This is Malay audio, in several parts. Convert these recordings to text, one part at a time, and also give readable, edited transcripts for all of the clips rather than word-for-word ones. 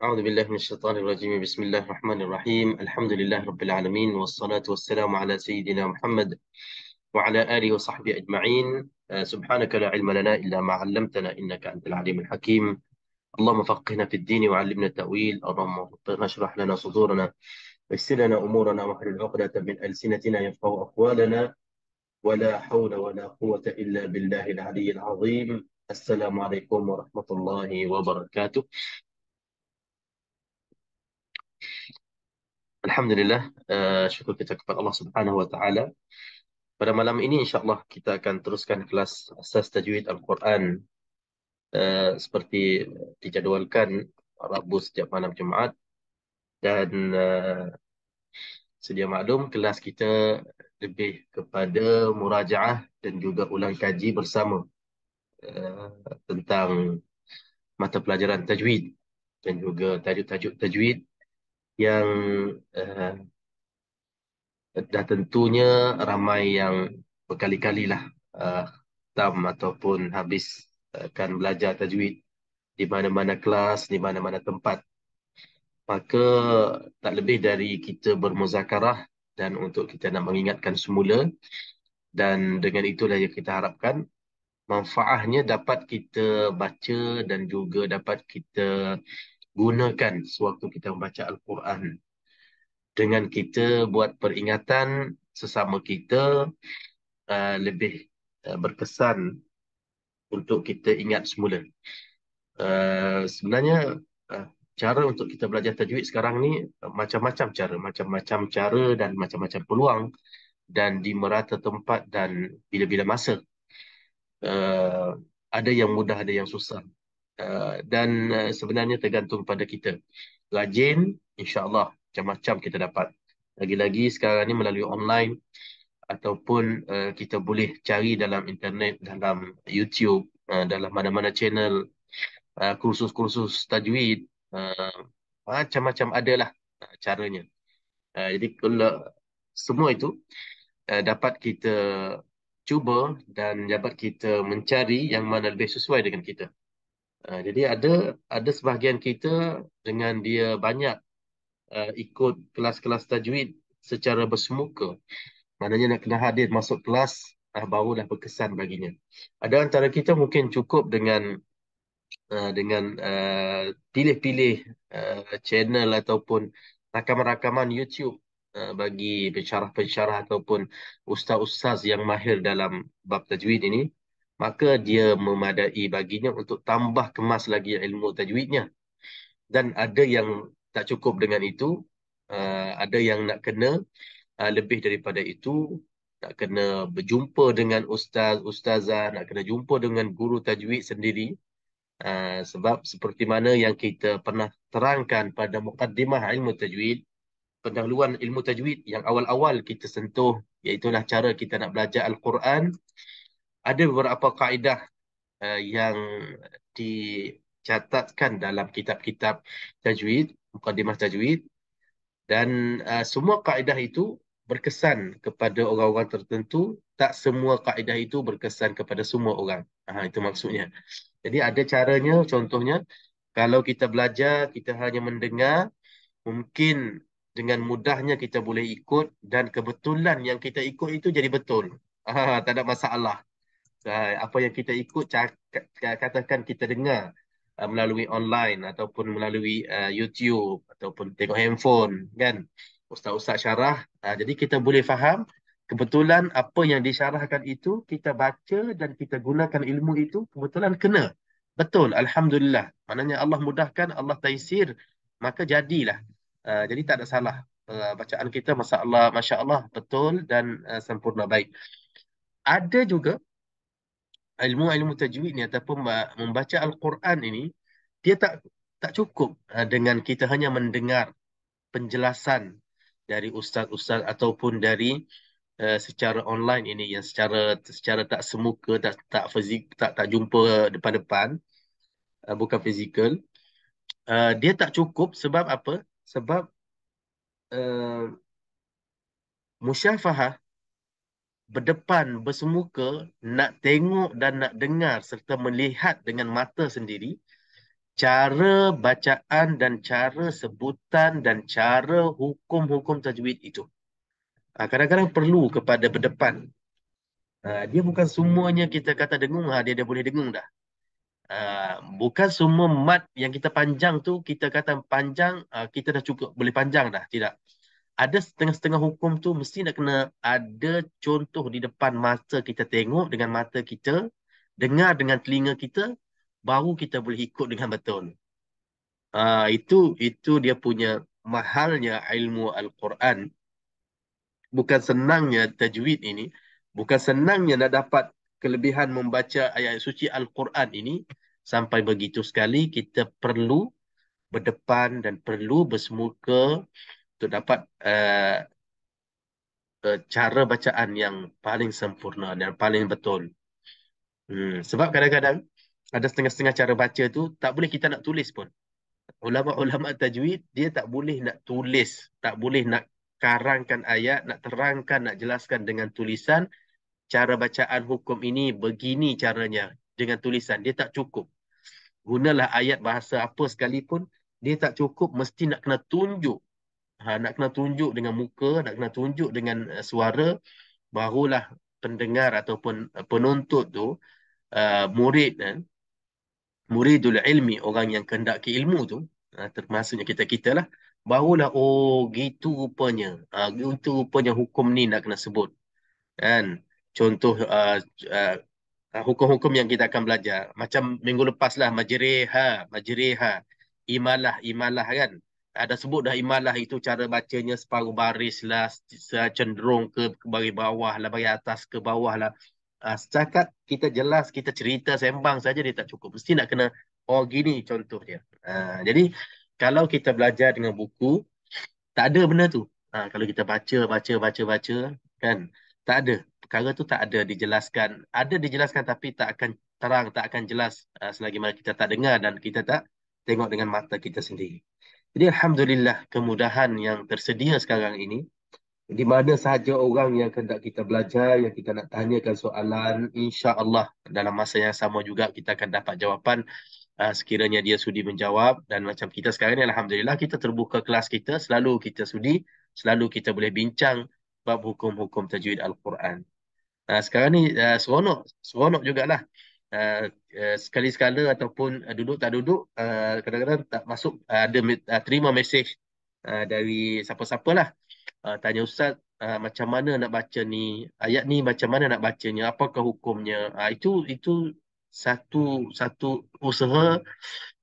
أعوذ بالله من الشيطان الرجيم. بسم الله الرحمن الرحيم. الحمد لله رب العالمين، والصلاة والسلام على سيدنا محمد وعلى آله وصحبه أجمعين. سبحانك لا علم لنا إلا ما علمتنا، إنك أنت العليم الحكيم. اللهم فقهنا في الدين وعلمنا التأويل. اللهم اشرح لنا صدورنا ويسر لنا أمورنا واحلل عقدة من ألسنتنا يفقهوا أقوالنا. ولا حول ولا قوة إلا بالله العلي العظيم. السلام عليكم ورحمة الله وبركاته. Alhamdulillah, syukur kita kepada Allah Subhanahu Wa Taala. Pada malam ini, insyaAllah kita akan teruskan kelas Asas Tajwid Al-Quran seperti dijadualkan Rabu setiap malam Jumaat. Dan sedia maklum, kelas kita lebih kepada murajaah dan juga ulang kaji bersama uh, tentang mata pelajaran tajwid dan juga tajuk-tajuk tajwid yang uh, dah tentunya ramai yang berkali-kali lah tam ataupun habis akan belajar tajwid di mana-mana kelas, di mana-mana tempat. Maka tak lebih dari kita bermuzakarah dan untuk kita nak mengingatkan semula, dan dengan itulah yang kita harapkan manfaatnya dapat kita baca dan juga dapat kita gunakan sewaktu kita membaca Al-Quran, dengan kita buat peringatan sesama kita lebih berkesan untuk kita ingat semula. Sebenarnya uh, cara untuk kita belajar tajwid sekarang ni macam-macam cara dan macam-macam peluang, dan di merata tempat dan bila-bila masa. Uh, ada yang mudah, ada yang susah. Dan sebenarnya tergantung pada kita. Rajin, insya-Allah macam-macam kita dapat. Lagi-lagi sekarang ni melalui online, ataupun kita boleh cari dalam internet, dalam YouTube, dalam mana-mana channel, kursus-kursus tajwid, macam-macam adalah caranya. Jadi kalau semua itu dapat kita cuba dan dapat kita mencari yang mana lebih sesuai dengan kita. Jadi ada sebahagian kita dengan dia banyak ikut kelas-kelas tajwid secara bersemuka. Maknanya nak kena hadir masuk kelas, barulah berkesan baginya. Ada antara kita mungkin cukup dengan pilih-pilih channel ataupun rakaman-rakaman YouTube bagi pensyarah-pensyarah ataupun ustaz-ustaz yang mahir dalam bab tajwid ini, maka dia memadai baginya untuk tambah kemas lagi ilmu tajwidnya. Dan ada yang tak cukup dengan itu, ada yang nak kena lebih daripada itu, nak kena berjumpa dengan ustaz, ustazah, nak kena jumpa dengan guru tajwid sendiri. Sebab seperti mana yang kita pernah terangkan pada mukaddimah ilmu tajwid, pendahuluan ilmu tajwid yang awal-awal kita sentuh, iaitulah cara kita nak belajar Al-Quran. Ada beberapa kaedah yang dicatatkan dalam kitab-kitab tajwid, mukaddimah tajwid, dan semua kaedah itu berkesan kepada orang-orang tertentu. Tak semua kaedah itu berkesan kepada semua orang. Itu maksudnya. Jadi ada caranya. Contohnya, kalau kita belajar, kita hanya mendengar, mungkin dengan mudahnya kita boleh ikut, dan kebetulan yang kita ikut itu jadi betul. Tak ada masalah. Apa yang kita ikut, katakan kita dengar melalui online ataupun melalui YouTube ataupun tengok handphone, kan, ustaz-ustaz syarah, jadi kita boleh faham. Kebetulan apa yang disyarahkan itu kita baca dan kita gunakan ilmu itu, kebetulan kena betul, alhamdulillah. Maknanya Allah mudahkan, Allah taisir, maka jadilah. Jadi tak ada salah. Bacaan kita masya Allah betul dan sempurna baik. Ada juga ilmu-ilmu tajwid ni ataupun membaca Al-Quran ini, dia tak cukup dengan kita hanya mendengar penjelasan dari ustaz-ustaz ataupun dari secara online ini, yang secara tak semuka, tak fizik, tak jumpa depan-depan, bukan fizikal. Dia tak cukup. Sebab apa? Sebab uh, musyafahah, berdepan, bersemuka, nak tengok dan nak dengar serta melihat dengan mata sendiri, cara bacaan dan cara sebutan dan cara hukum-hukum tajwid itu. Kadang-kadang perlu kepada berdepan. Dia bukan semuanya kita kata dengung, dia boleh dengung dah. Bukan semua mat yang kita panjang tu, kita kata panjang, kita dah cukup boleh panjang dah. Tidak. Ada setengah-setengah hukum tu mesti nak kena ada contoh di depan mata kita tengok dengan mata kita, dengar dengan telinga kita, baru kita boleh ikut dengan betul. Itu dia punya mahalnya ilmu Al-Quran. Bukan senangnya tajwid ini, bukan senangnya nak dapat kelebihan membaca ayat suci Al-Quran ini. Sampai begitu sekali kita perlu berdepan dan perlu bersemuka untuk dapat cara bacaan yang paling sempurna dan paling betul. Sebab kadang-kadang ada setengah-setengah cara baca tu tak boleh kita nak tulis pun. Ulama-ulama tajwid dia tak boleh nak tulis, tak boleh nak karangkan ayat, nak terangkan, nak jelaskan dengan tulisan cara bacaan hukum ini begini caranya dengan tulisan. Dia tak cukup. Gunalah ayat bahasa apa sekalipun, dia tak cukup, mesti nak kena tunjuk. Nak kena tunjuk dengan muka, nak kena tunjuk dengan suara, barulah pendengar ataupun penuntut tu, murid muridul ilmi, orang yang kehendaki ilmu tu, termasuknya kita-kita lah, barulah gitu rupanya. Gitu rupanya hukum ni nak kena sebut. Kan? Contoh uh, hukum-hukum yang kita akan belajar. Macam minggu lepas lah, majriha, imalah kan. Ada sebut dah imalah itu cara bacanya separuh baris lah, cenderung ke bagi bawah lah, bagi atas ke bawah lah. Setakat kita jelas, kita cerita, sembang saja dia tak cukup. Mesti nak kena, gini contoh dia. Jadi, kalau kita belajar dengan buku, tak ada benda tu. Kalau kita baca, kan, tak ada. Perkara tu tak ada dijelaskan. Ada dijelaskan tapi tak akan terang, tak akan jelas selagi mana kita tak dengar dan kita tak tengok dengan mata kita sendiri. Jadi Alhamdulillah kemudahan yang tersedia sekarang ini, di mana sahaja orang yang hendak kita belajar, yang kita nak tanyakan soalan, insya-Allah dalam masa yang sama juga kita akan dapat jawapan sekiranya dia sudi menjawab. Dan macam kita sekarang ni, Alhamdulillah kita terbuka kelas kita, selalu kita sudi, selalu kita boleh bincang bab hukum-hukum tajwid Al-Quran. Sekarang ni seronok jugalah. Sekali-sekala ataupun duduk tak duduk, kadang-kadang tak masuk, ada terima mesej dari siapa-siapa lah. Tanya Ustaz, macam mana nak baca ni, ayat ni macam mana nak bacanya, apakah hukumnya. Itu satu satu usaha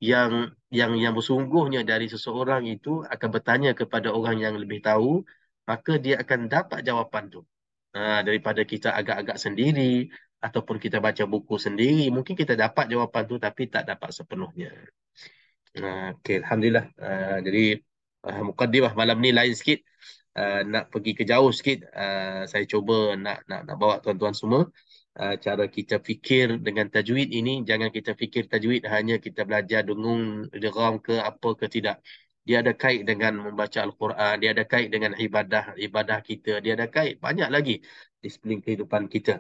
yang yang bersungguhnya dari seseorang itu akan bertanya kepada orang yang lebih tahu, maka dia akan dapat jawapan tu. Daripada kita agak-agak sendiri ataupun kita baca buku sendiri, mungkin kita dapat jawapan tu tapi tak dapat sepenuhnya. Okey, Alhamdulillah. Jadi mukaddimah malam ni lain sikit. Nak pergi ke jauh sikit. Saya cuba nak bawa tuan-tuan semua. Cara kita fikir dengan tajwid ini, jangan kita fikir tajwid hanya kita belajar dengung, idgham ke apa ke, tidak. Dia ada kait dengan membaca Al-Quran, dia ada kait dengan ibadah kita, dia ada kait banyak lagi disiplin kehidupan kita.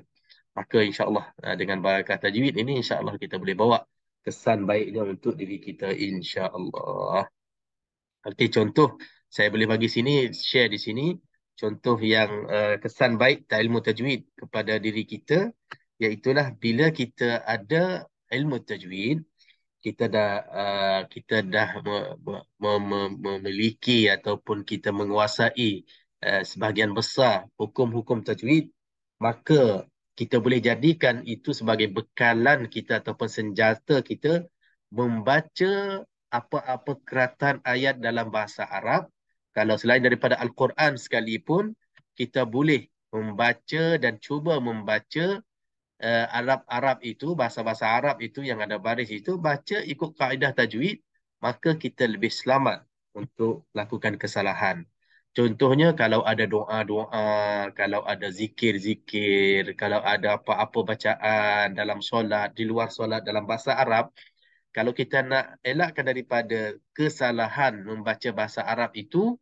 Maka insya-Allah dengan barakah tajwid ini, insya-Allah kita boleh bawa kesan baiknya untuk diri kita, insya-Allah. Okey, contoh saya boleh bagi sini, share di sini contoh yang kesan baik ilmu tajwid kepada diri kita, iaitulah bila kita ada ilmu tajwid, kita dah memiliki ataupun kita menguasai sebahagian besar hukum-hukum tajwid, maka kita boleh jadikan itu sebagai bekalan kita ataupun senjata kita membaca apa-apa keratan ayat dalam bahasa Arab. Kalau selain daripada Al-Quran sekalipun, kita boleh membaca dan cuba membaca Arab-Arab itu, bahasa-bahasa Arab itu yang ada baris itu, baca ikut kaedah tajwid, maka kita lebih selamat untuk lakukan kesalahan. Contohnya kalau ada doa-doa, kalau ada zikir-zikir, kalau ada apa-apa bacaan dalam solat, di luar solat dalam bahasa Arab, kalau kita nak elakkan daripada kesalahan membaca bahasa Arab itu,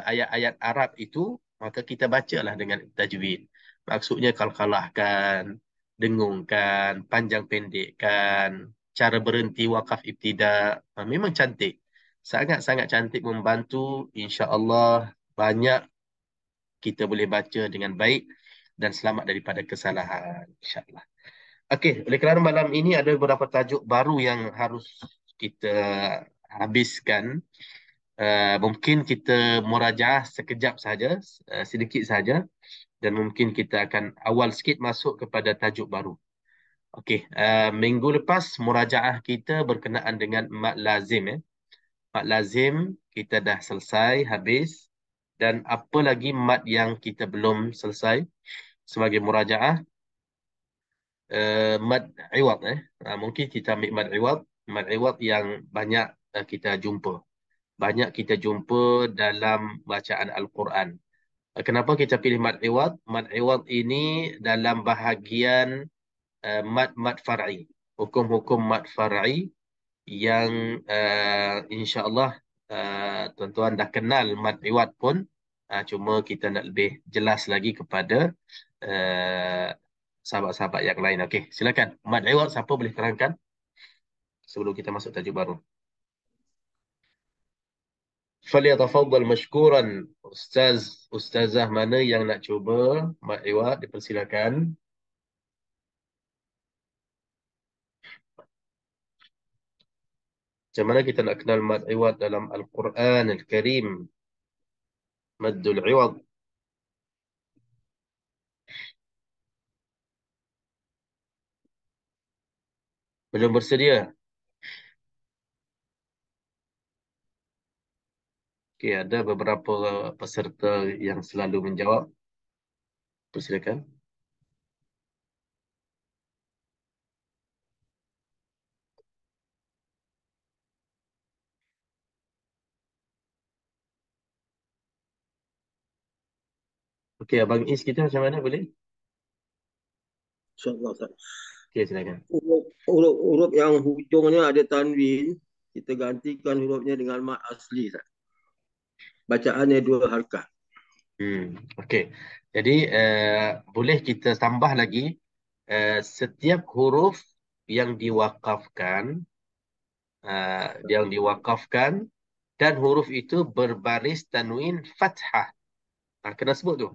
ayat-ayat Arab itu, maka kita bacalah dengan tajwid. Maksudnya kalkalahkan, dengungkan, panjang pendekkan. cara berhenti wakaf ibtidah. Memang cantik. Sangat-sangat cantik, membantu. InsyaAllah banyak kita boleh baca dengan baik dan selamat daripada kesalahan. InsyaAllah. Okey, oleh kerana malam ini ada beberapa tajuk baru yang harus kita habiskan. Mungkin kita murajaah sekejap saja, sedikit saja, dan mungkin kita akan awal sikit masuk kepada tajuk baru. Okey, minggu lepas murajaah kita berkenaan dengan mad lazim. Mad lazim kita dah selesai, habis. Dan apa lagi mad yang kita belum selesai sebagai murajaah? Mad iwad. Mungkin kita ambil mad iwad. Mad iwad yang banyak kita jumpa. Banyak kita jumpa dalam bacaan Al-Quran. Kenapa kita pilih mad iwad? Mad iwad ini dalam bahagian mad far'i. Hukum-hukum mad far'i yang insya-Allah tuan-tuan dah kenal mad iwad pun, cuma kita nak lebih jelas lagi kepada uh, sahabat-sahabat yang lain. Okey, silakan. Mad iwad siapa boleh terangkan sebelum kita masuk tajuk baru? Falyatafaddal mashkuran. Ustazah mana yang nak cuba mad iwad, dipersilakan. Macam mana kita nak kenal mad iwad dalam Al-Quran Al-Karim? Maddul iwad. Belum bersedia? Okey, ada beberapa peserta yang selalu menjawab. Persilakan. Okey, Abang Is kita macam mana boleh? InsyaAllah Ustaz. Okey, silakan. Huruf yang hujungnya ada tanwin, kita gantikan hurufnya dengan mat asli Ustaz. Bacaannya 2 harakat. Okey. Jadi boleh kita tambah lagi setiap huruf yang diwakafkan, dan huruf itu berbaris tanwin fathah. Kena sebut tu.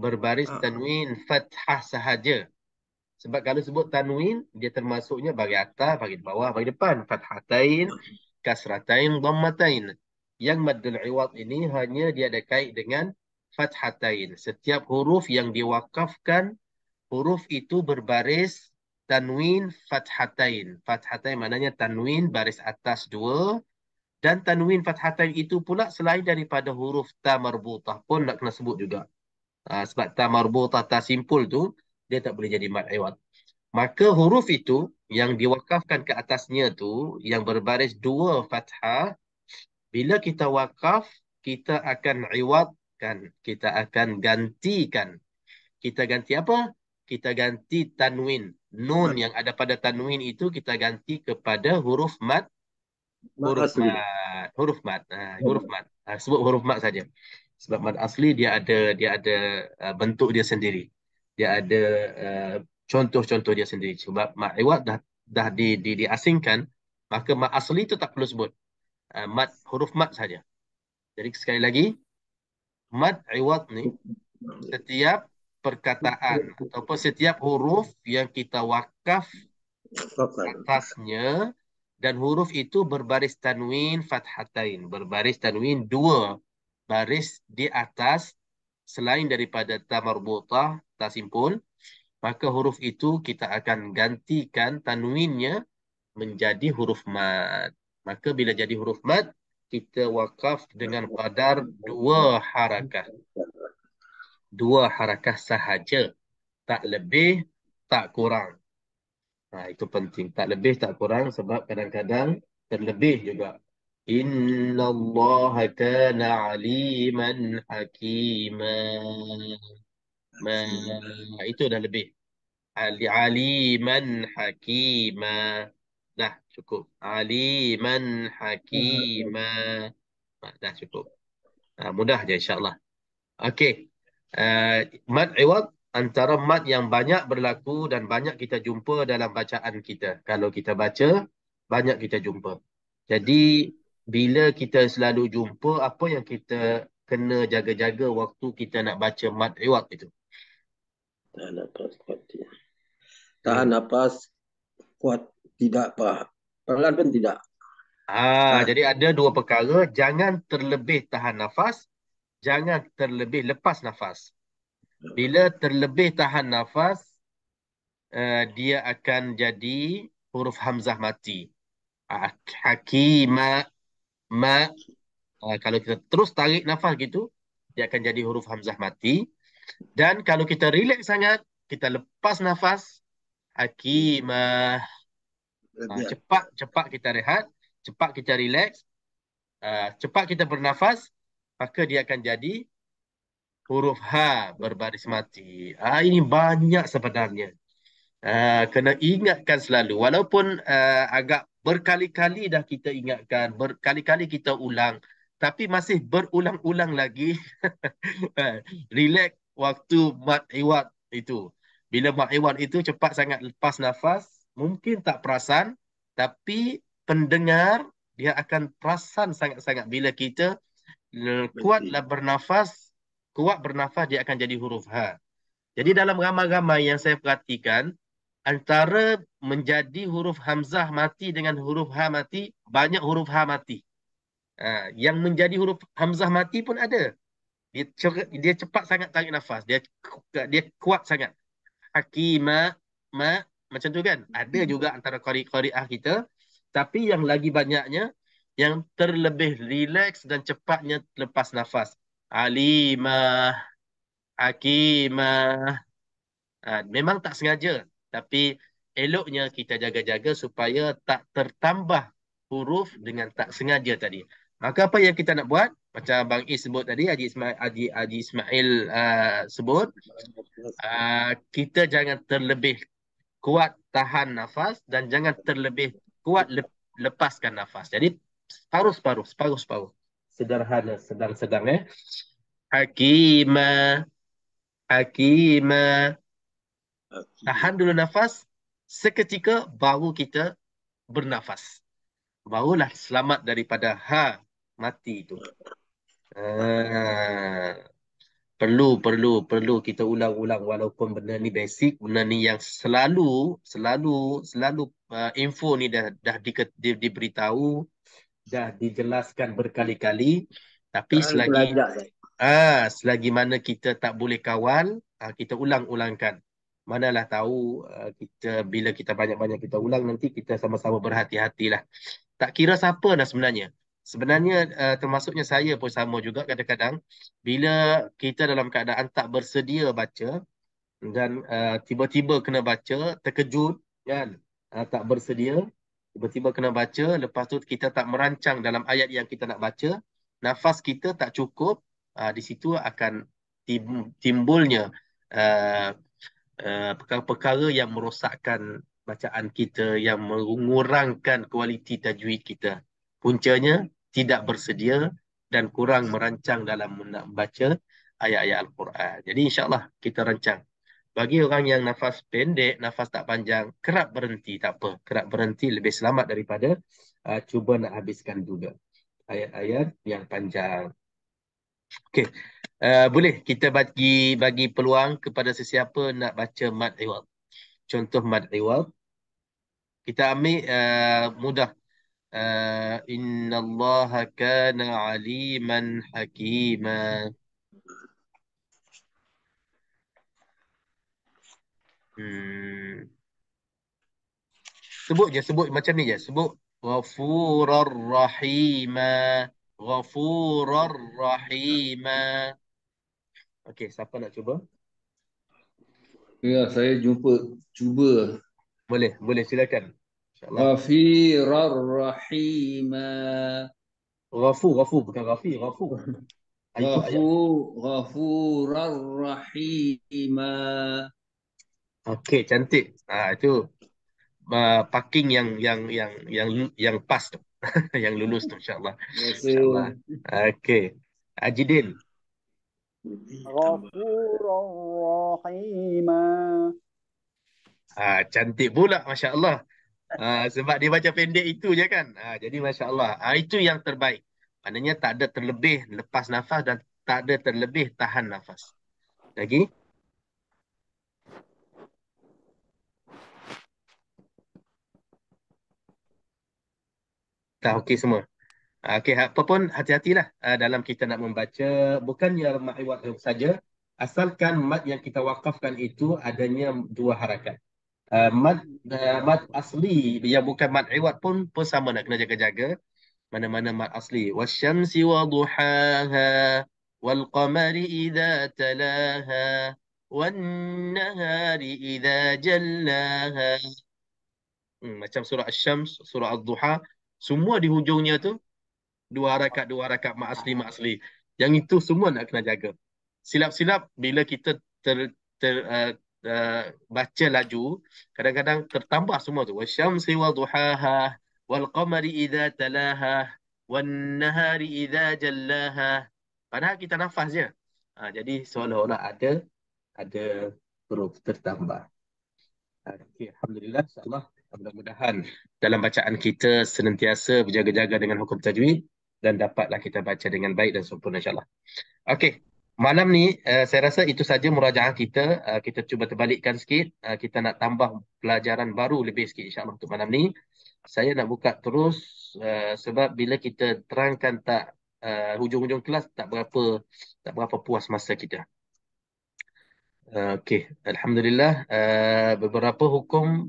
Berbaris tanwin fathah sahaja. Sebab kalau sebut tanwin, dia termasuknya bagi atas, bagi bawah, bagi depan. Fathatain, kasratain, dhammatain. Yang maddul iwad ini hanya dia ada kait dengan fathatain. Setiap huruf yang diwakafkan, huruf itu berbaris tanwin fathatain. Fathatain maknanya tanwin baris atas 2. Dan tanwin fathatain itu pula selain daripada huruf ta marbutah pun nak kena sebut juga. Sebab ta marbutah, ta simpul tu, dia tak boleh jadi mad iwad. Maka huruf itu yang diwakafkan ke atasnya tu, yang berbaris 2 fathah, bila kita wakaf, kita akan iwadkan. Kita akan gantikan. Kita ganti apa? Kita ganti tanwin. Nun yang ada pada tanwin itu kita ganti kepada huruf mad. Mat Huruf asli. mad. Huruf mad. Huruf mad. Sebut huruf mad saja. Sebab mad asli dia ada bentuk dia sendiri. Dia ada uh, contoh-contoh dia sendiri. Sebab mad iwad dah diasingkan, maka mad asli itu tak perlu sebut. Mad huruf mad saja. Jadi sekali lagi, mad iwad ni setiap perkataan ataupun setiap huruf yang kita wakaf atasnya, dan huruf itu berbaris tanwin fathatain, berbaris tanwin 2 baris di atas selain daripada ta marbutah, ta simpul, maka huruf itu kita akan gantikan tanwinnya menjadi huruf mad. Maka bila jadi huruf mad, kita wakaf dengan qadar 2 harakah. 2 harakah sahaja. Tak lebih, tak kurang. Itu penting. Tak lebih, tak kurang sebab kadang-kadang terlebih juga. Inna Allah kana aliman hakima. Itu dah lebih. Aliman hakima. Dah cukup. Aliman hakima. Dah cukup. Mudah je insyaAllah. Okey. Mad iwad antara mad yang banyak berlaku dan banyak kita jumpa dalam bacaan kita. Kalau kita baca banyak kita jumpa. Jadi bila kita selalu jumpa, apa yang kita kena jaga-jaga waktu kita nak baca mad iwad itu? Tahan nafas kuat. Tahan Hmm. nafas kuat. Tidak apa. Pelan pun tidak. Tahan. Jadi ada dua perkara, jangan terlebih tahan nafas, jangan terlebih lepas nafas. Bila terlebih tahan nafas, dia akan jadi huruf hamzah mati. Hakima, ma. Kalau kita terus tarik nafas gitu, dia akan jadi huruf hamzah mati. Dan kalau kita relax sangat, kita lepas nafas, hakimah. Lebihan. Cepat, cepat kita rehat, cepat kita relax, cepat kita bernafas, maka dia akan jadi huruf H berbaris mati. Ini banyak sebenarnya. Kena ingatkan selalu. Walaupun agak berkali-kali dah kita ingatkan, berkali-kali kita ulang, tapi masih berulang-ulang lagi. Relax waktu mat iwad itu. Bila mat iwad itu cepat sangat lepas nafas, mungkin tak perasan, tapi pendengar dia akan perasan sangat-sangat bila kita Berhenti. kuatlah bernafas, kuat bernafas dia akan jadi huruf H. Jadi dalam ramai-ramai yang saya perhatikan, antara menjadi huruf Hamzah mati dengan huruf H mati, banyak huruf H mati. Yang menjadi huruf Hamzah mati pun ada. Dia cepat sangat tarik nafas. Dia kuat sangat. Hakima, ma, macam tu kan. Ada juga antara qari'ah kita. Tapi yang lagi banyaknya, yang terlebih rileks dan cepatnya lepas nafas. Alimah, hakimah. Memang tak sengaja, tapi eloknya kita jaga-jaga supaya tak tertambah huruf dengan tak sengaja tadi. Maka apa yang kita nak buat? Macam Bang Is sebut tadi, Haji Ismail sebut, kita jangan terlebih kuat tahan nafas dan jangan terlebih kuat lepaskan nafas. Jadi separuh-separuh, separuh-separuh. Sederhana, sedang-sedang. Hakimah, hakimah. Tahan dulu nafas, seketika baru kita bernafas. Barulah selamat daripada mati itu. Ah, perlu kita ulang-ulang walaupun benda ni basic, benda ni yang selalu info ni dah diberitahu, dah dijelaskan berkali-kali, tapi Tahan pelajak saya. selagi mana kita tak boleh kawal, kita ulang-ulangkan. Manalah tahu bila kita banyak-banyak kita ulang nanti kita sama-sama berhati-hatilah. Tak kira siapa dah sebenarnya. Sebenarnya termasuknya saya pun sama juga kadang-kadang bila kita dalam keadaan tak bersedia baca dan tiba-tiba kena baca, terkejut kan, tak bersedia, tiba-tiba kena baca, lepas tu kita tak merancang dalam ayat yang kita nak baca, nafas kita tak cukup, di situ akan timbulnya uh, perkara-perkara yang merosakkan bacaan kita, yang mengurangkan kualiti tajwid kita. Puncanya tidak bersedia dan kurang merancang dalam membaca ayat-ayat Al-Quran. Jadi insyaAllah kita rancang. Bagi orang yang nafas pendek, nafas tak panjang, kerap berhenti, tak apa. Kerap berhenti lebih selamat daripada cuba nak habiskan juga ayat-ayat yang panjang. Okey, boleh kita bagi peluang kepada sesiapa nak baca mad iwad. Contoh mad iwad, kita ambil mudah. Innallaha kana aliman hakima. Hmm. Sebut macam ni je. Sebut Ghafurar Rahima. Ghafurar Rahima. Okey, siapa nak cuba? Ya, saya cuba. Boleh silakan. InsyaAllah. Ghafirar Rahima. Ghafur, bukan Ghafi, Ghafur. Itu ayat. Ghafurar Rahima. Okey, cantik. Itu parking yang pas tu. Yang lulus tu insyaAllah. Terima InsyaAllah. kasih. Okey. Ajidin. غفورا رحيما. Cantik pula, Masya Allah. Sebab dia baca pendek itu je kan. Jadi Masya Allah. Itu yang terbaik. Maknanya tak ada terlebih lepas nafas dan tak ada terlebih tahan nafas. Lagi? Tak okey semua. Okey, apa pun hati-hatilah dalam kita nak membaca. Bukannya mat iwad saja. Asalkan mat yang kita wakafkan itu adanya dua harakat. Mat asli yang bukan mat iwad pun sama, nak kena jaga-jaga. Mana-mana mat asli. Wasyamsi wa duhaha wal qamari idza talaha wan nahari idza jallaha. Macam surah Asy-Syams, surah Ad-Duha, semua di hujungnya tu dua harakat mak asli. Yang itu semua nak kena jaga. Silap-silap bila kita ter, ter baca laju, kadang-kadang tertambah semua tu. Wasyamsi wa duhaha wal qamari idza talaha wan nahari idza jallaha. Padahal kita nafas je. Jadi seolah-olah ada huruf tertambah. Okay, Alhamdulillah, insyaAllah. Mudah-mudahan dalam bacaan kita senantiasa berjaga-jaga dengan hukum tajwid dan dapatlah kita baca dengan baik dan sempurna insyaAllah. Okey, malam ni saya rasa itu saja murajaah kita. Kita cuba terbalikkan sikit. Kita nak tambah pelajaran baru lebih sikit insyaAllah untuk malam ni. Saya nak buka terus sebab bila kita terangkan tak hujung-hujung kelas tak berapa puas masa kita. Okey, Alhamdulillah. Beberapa hukum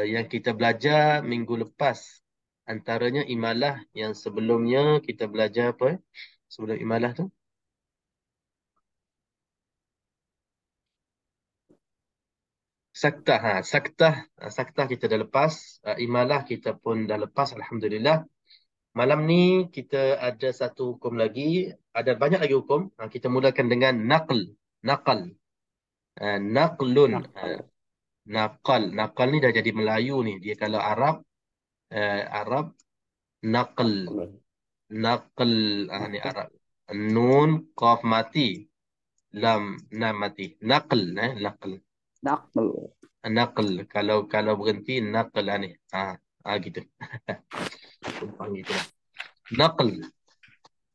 yang kita belajar minggu lepas. Antaranya imalah yang sebelumnya kita belajar apa? Sebelum imalah tu? Saktah. Saktah kita dah lepas. Imalah kita pun dah lepas. Alhamdulillah. Malam ni kita ada satu hukum lagi. Ada banyak lagi hukum. Kita mulakan dengan naql. Naqal. Naqlun. Naqal. Naqal ni dah jadi Melayu ni. Dia kalau Arab naql. Naql. Ni Arab. Nun, qaf mati. Lam, nam mati. Naql. Naql. Naql. Naql. Kalau berhenti, naql ni. Gitu. Tumpang gitu lah. Naql.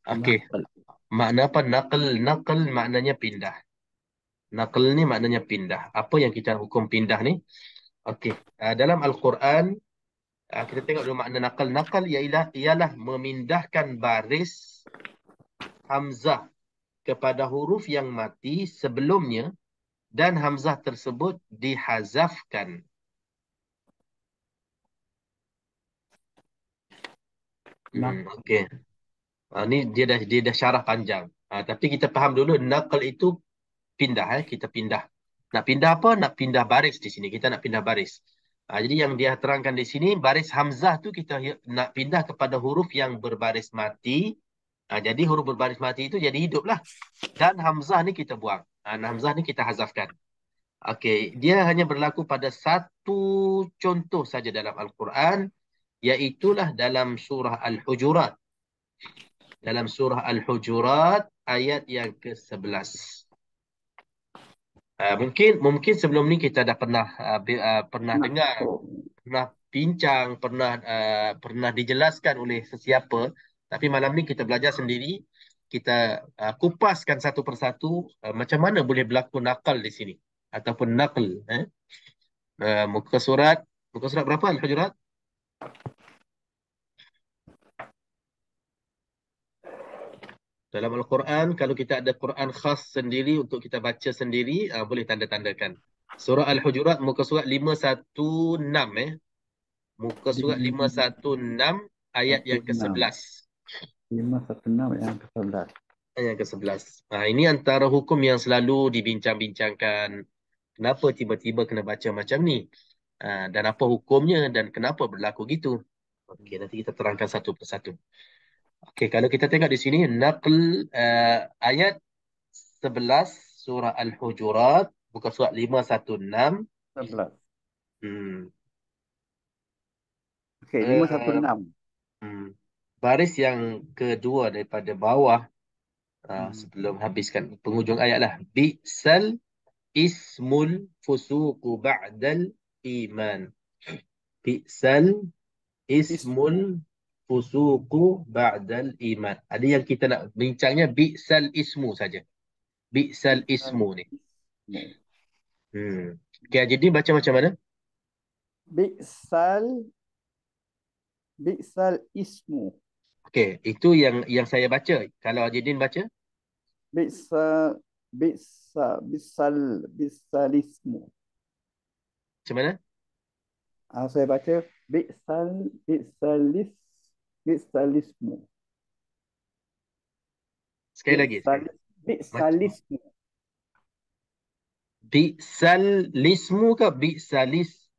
Okey. Naql. Makna apa naql? Naql maknanya pindah. Naql ni maknanya pindah. Apa yang kita hukum pindah ni? Okey. Dalam Al-Quran, kita tengok dulu makna naql. Naql ialah memindahkan baris hamzah kepada huruf yang mati sebelumnya dan hamzah tersebut dihazafkan. Okey. Ni dia dah syarah panjang. Tapi kita faham dulu naql itu pindah. Kita pindah. Nak pindah apa? Nak pindah baris di sini. Kita nak pindah baris. Jadi yang dia terangkan di sini, baris hamzah tu kita nak pindah kepada huruf yang berbaris mati. Jadi huruf berbaris mati itu jadi hiduplah. Dan hamzah ni kita buang. Hamzah ni kita hazafkan. Okey, dia hanya berlaku pada satu contoh saja dalam Al-Quran, iaitulah dalam surah Al-Hujurat. Dalam surah Al-Hujurat ayat yang ke-11. Mungkin sebelum ni kita dah pernah dengar, pernah bincang, pernah dijelaskan oleh sesiapa. Tapi malam ni kita belajar sendiri, kita kupaskan satu persatu macam mana boleh berlaku nakal di sini ataupun naql. Muka surat berapa Al-Hujurat? Dalam Al-Quran, kalau kita ada Quran khas sendiri untuk kita baca sendiri, boleh tanda-tandakan. Surah Al-Hujurat, muka surat 516. Muka surat 516, ayat yang ke-11. 516 yang ke-11. Ayat yang ke-11. Ini antara hukum yang selalu dibincang-bincangkan. Kenapa tiba-tiba kena baca macam ni? Dan apa hukumnya dan kenapa berlaku gitu? Okey, nanti kita terangkan satu persatu. Okey, kalau kita tengok di sini, naql ayat 11 surah Al-Hujurat, buka surat 516. 11. Okey, Eh, 516. Baris yang kedua daripada bawah, sebelum habiskan penghujung ayat lah. Bi'sal ismul fusuqu ba'dal iman. Bi'sal Ismu. ismul fusuqu ba'dal iman. Ada yang kita nak bincangnya bi'sal ismu saja. Bi'sal Bi'sal ismu ni. ismu. Okay, jadi baca macam mana? Bi'sal Bi'sal ismu. Okay, itu yang saya baca. Kalau Ajidin baca, Bi'sal Bi'sal ismu. macam mana? Saya baca Bi'sal ismu. Sekali lagi. Bi'sal ismu. Bi'sal lismu ke bi'salis?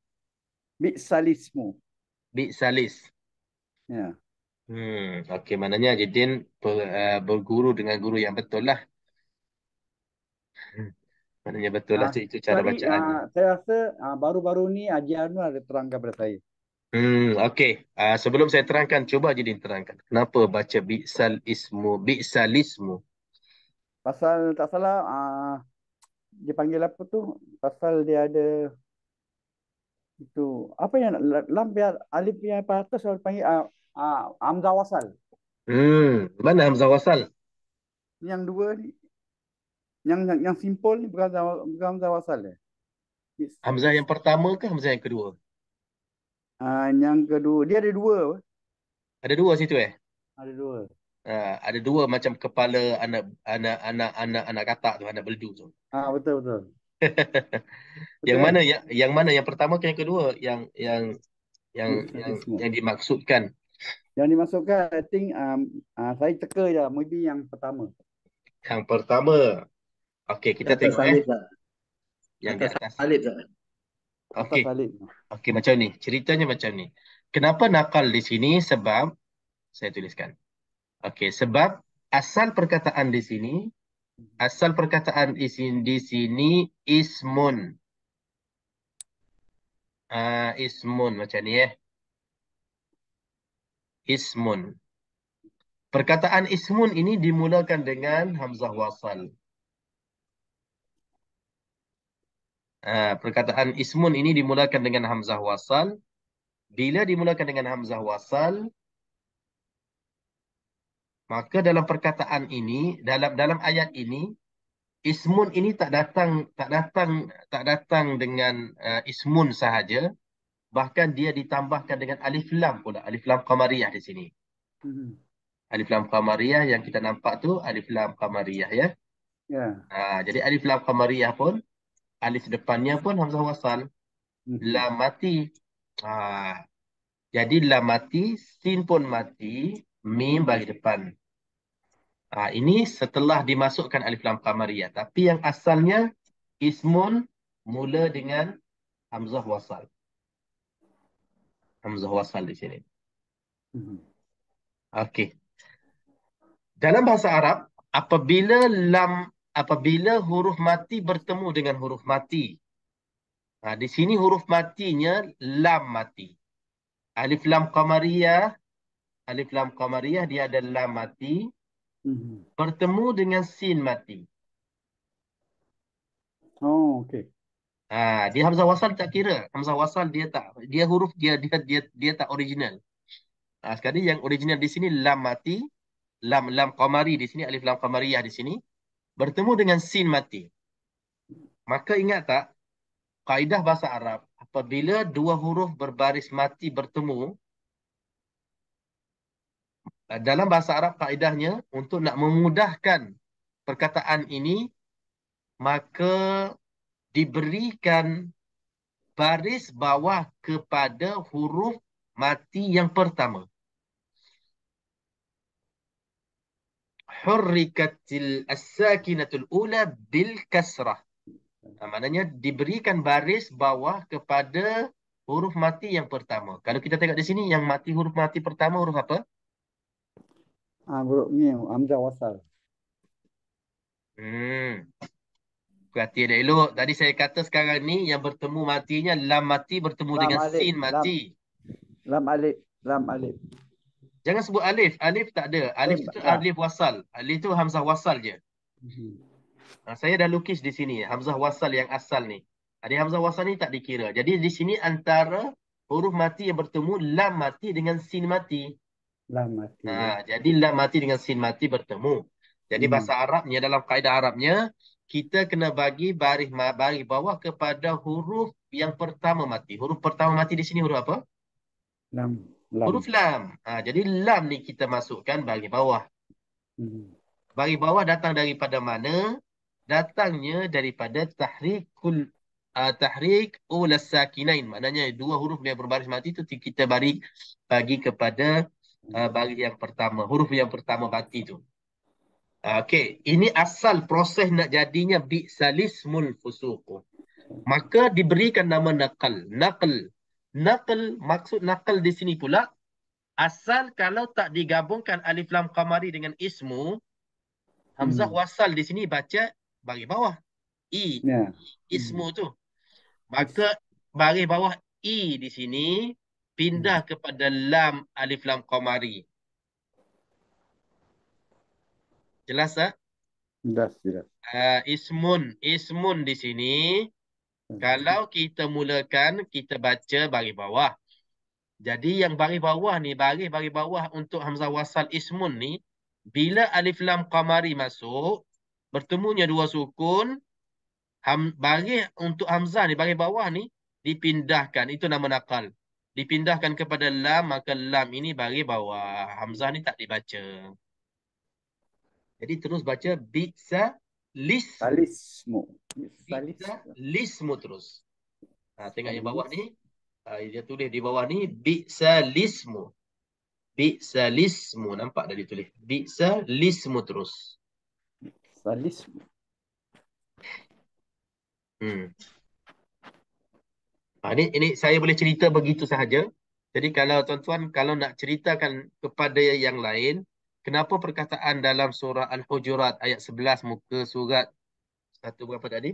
Bi'sal ismu. Bi'salis. Ya. Okey, maknanya Ajidin berguru dengan guru yang betul lah. Maknanya betul lah itu cara Sorry, bacaannya. saya rasa baru-baru ni Haji Anwar ada terangkan pada saya. Okey. Sebelum saya terangkan, cuba Ajidin terangkan. Kenapa baca bi'sal ismu, bi'salismu? Pasal tak salah, dia panggil apa tu? Pasal dia ada itu apa yang lam biar alif yang atas orang panggil hamzah wasal. Mana Hamzah Wasal? Yang dua ni yang simple ni bukan hamzah wasal dia. Hamzah yang pertama ke Hamzah yang kedua? Yang kedua dia ada dua apa? Ada dua situ Ada dua. Ada dua macam kepala anak katak tu, anak beldu tu. Betul betul. Yang Betul mana kan? yang pertama ke yang kedua Bi'salismu. yang dimaksudkan? Yang dimasukkan I think saya teka je maybe yang pertama. Yang pertama. Okey, kita Atas tengok salib tak? yang di Atas atas. salib tak? Atas Okey. salib. Okey, macam ni. Ceritanya macam ni. Kenapa nakal di sini? Sebab saya tuliskan. Okey, sebab asal perkataan di sini ismun. Ismun macam ni Ismun. Perkataan ismun ini dimulakan dengan hamzah wasal. Perkataan ismun ini dimulakan dengan hamzah wasal. Bila dimulakan dengan hamzah wasal, maka dalam perkataan ini, dalam ayat ini, ismun ini tak datang dengan ismun sahaja, bahkan dia ditambahkan dengan alif lam pula, alif lam qamariyah di sini. Alif lam qamariyah yang kita nampak tu alif lam qamariyah ya. Ya. Jadi alif lam qamariyah pun alif depannya pun hamzah wasal. Lam mati. Jadi lam mati, sin pun mati, mim bagi depan. Ini setelah dimasukkan alif lam qamariyah. Tapi yang asalnya ismun mula dengan hamzah wasal. Hamzah wasal di sini. Okey. Dalam bahasa Arab, apabila huruf mati bertemu dengan huruf mati. Di sini huruf matinya lam mati. Alif lam qamariyah dia ada lam mati bertemu dengan sin mati. Okey. Dia hamzah wasal tak kira. Hamzah wasal dia huruf dia tak original. Sekali yang original di sini lam mati, lam qamari di sini, alif lam qamariyah di sini bertemu dengan sin mati. Maka ingat tak kaedah bahasa Arab, apabila dua huruf berbaris mati bertemu, dalam bahasa Arab kaedahnya untuk nak memudahkan perkataan ini, maka diberikan baris bawah kepada huruf mati yang pertama. Hurrikatil as-sakinatul ula bil kasrah. Maknanya diberikan baris bawah kepada huruf mati yang pertama. Kalau kita tengok di sini, huruf mati pertama huruf apa? Huruf ni hamzah wasal. Perhati dah elok. Tadi saya kata sekarang ni yang bertemu matinya lam mati bertemu dengan sin mati. Lam alif. Jangan sebut alif. Alif tak ada. Alif itu alif wasal. Alif itu hamzah wasal je. Saya dah lukis di sini hamzah wasal yang asal ni. Hamzah wasal ni tak dikira. Jadi di sini antara huruf mati yang bertemu, lam mati dengan sin mati. Lam mati ya. Jadi lam mati dengan sin mati bertemu. Jadi bahasa Arabnya, dalam kaedah Arabnya, kita kena bagi baris bawah kepada huruf yang pertama mati. Huruf pertama mati di sini huruf apa? Lam. Lam. Huruf lam. Jadi lam ni kita masukkan baris bawah. Hmm. Baris bawah datang daripada mana? Datangnya daripada tahrik ulas sakinain. Maknanya dua huruf yang berbaris mati itu kita bagi kepada baris yang pertama. Huruf yang pertama mati tu. Okey, ini asal proses nak jadinya bi'salismul fusuqu. Maka diberikan nama naqal. Naqal, maksud naqal di sini pula, asal kalau tak digabungkan alif lam qamari dengan ismu, hamzah wasal di sini baca baris bawah. Ya. Ismu tu. Maka baris bawah i di sini pindah kepada lam alif lam qamari. Jelas tak? Jelas. Ismun di sini kalau kita mulakan kita baca baris bawah. Jadi yang baris bawah ni, baris bawah untuk hamzah wasal ismun ni, bila alif lam qamari masuk, bertemunya dua sukun, baris untuk hamzah ni, baris bawah ni dipindahkan. Itu nama nakal. Dipindahkan kepada lam, maka lam ini baris bawah. Hamzah ni tak dibaca. Jadi terus baca bi'sa lismu. Salismu. Bi'sa lismu terus. Tengok yang bawah ni. Dia tulis di bawah ni bi'sa lismu. Bi'sa lismu. Nampak dah dia tulis. Bi'sa lismu terus. Salismu. Ini saya boleh cerita begitu sahaja. Jadi kalau tuan-tuan kalau nak ceritakan kepada yang lain, kenapa perkataan dalam surah Al-Hujurat ayat 11 muka surat satu berapa tadi?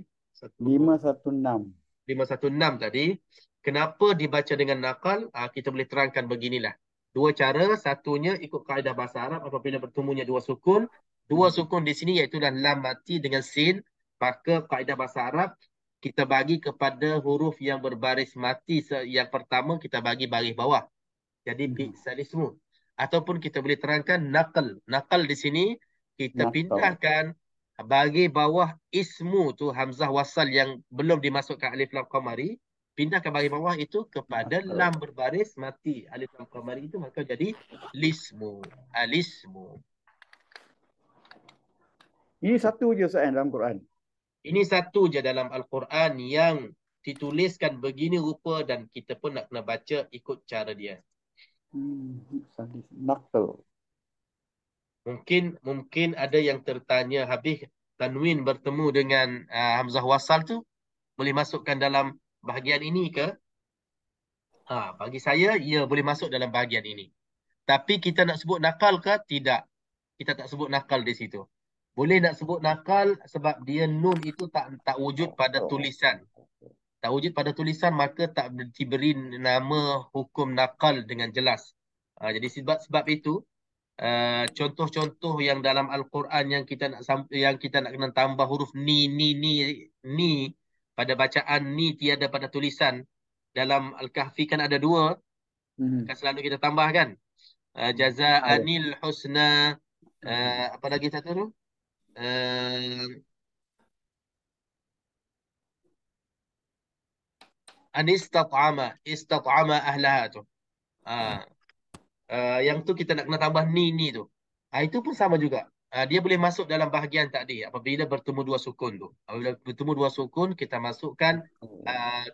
516. 516 tadi. Kenapa dibaca dengan nakal? Kita boleh terangkan beginilah. Dua cara. Satunya ikut kaedah bahasa Arab apabila bertemunya dua sukun. Dua sukun di sini iaitu lam mati dengan sin. Maka kaedah bahasa Arab kita bagi kepada huruf yang berbaris mati yang pertama kita bagi baris bawah. Jadi bi'salismu. Ataupun kita boleh terangkan nakal. Nakal di sini kita pindahkan bagi bawah ismu tu hamzah wasal yang belum dimasukkan alif lam qamari, pindahkan bagi bawah itu kepada lam berbaris mati alif lam qamari itu, maka jadi alismu. Ini satu je Ustaz dalam Quran. Ini satu je dalam Al-Quran yang dituliskan begini rupa dan kita pun nak kena baca ikut cara dia. Nakal. Mungkin ada yang tertanya, habis tanwin bertemu dengan hamzah wasal tu boleh masukkan dalam bahagian ini ke? Bagi saya ia boleh masuk dalam bahagian ini. Tapi kita nak sebut nakal ke? Tidak. Kita tak sebut nakal di situ. Boleh nak sebut nakal sebab dia nun itu tak wujud pada tulisan. Tak wujud pada tulisan maka tak diberi nama hukum nakal dengan jelas. Jadi sebab itu contoh-contoh yang dalam Al-Quran yang kita nak kena tambah huruf ni pada bacaan ni tiada pada tulisan. Dalam Al-Kahfi kan ada dua. Kan selalu kita tambah kan. Jaza'anil husna. Apa lagi satu tu? Istat'ama ahlaha tu. Yang tu kita nak kena tambah ni tu. Itu pun sama juga. Dia boleh masuk dalam bahagian tadi apabila bertemu dua sukun tu. Apabila bertemu dua sukun kita masukkan,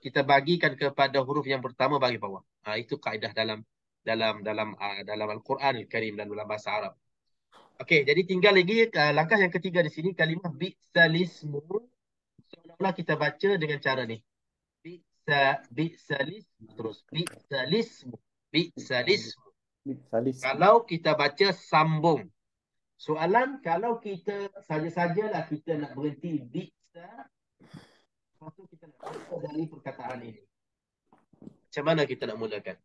kita bagikan kepada huruf yang pertama bagi bawah. Itu kaedah dalam Al-Quran Al-Karim dan dalam bahasa Arab. Okey, jadi tinggal lagi langkah yang ketiga di sini kalimah bi'salismu. Seolah-olah kita baca dengan cara ni. Bi'salismu terus. Bi'salismu. Kalau kita baca sambung. Soalan kalau kita saja-sajalah kita nak berhenti bi'sa, lepas tu kita nak baca dari perkataan ini. Macam mana kita nak mulakan?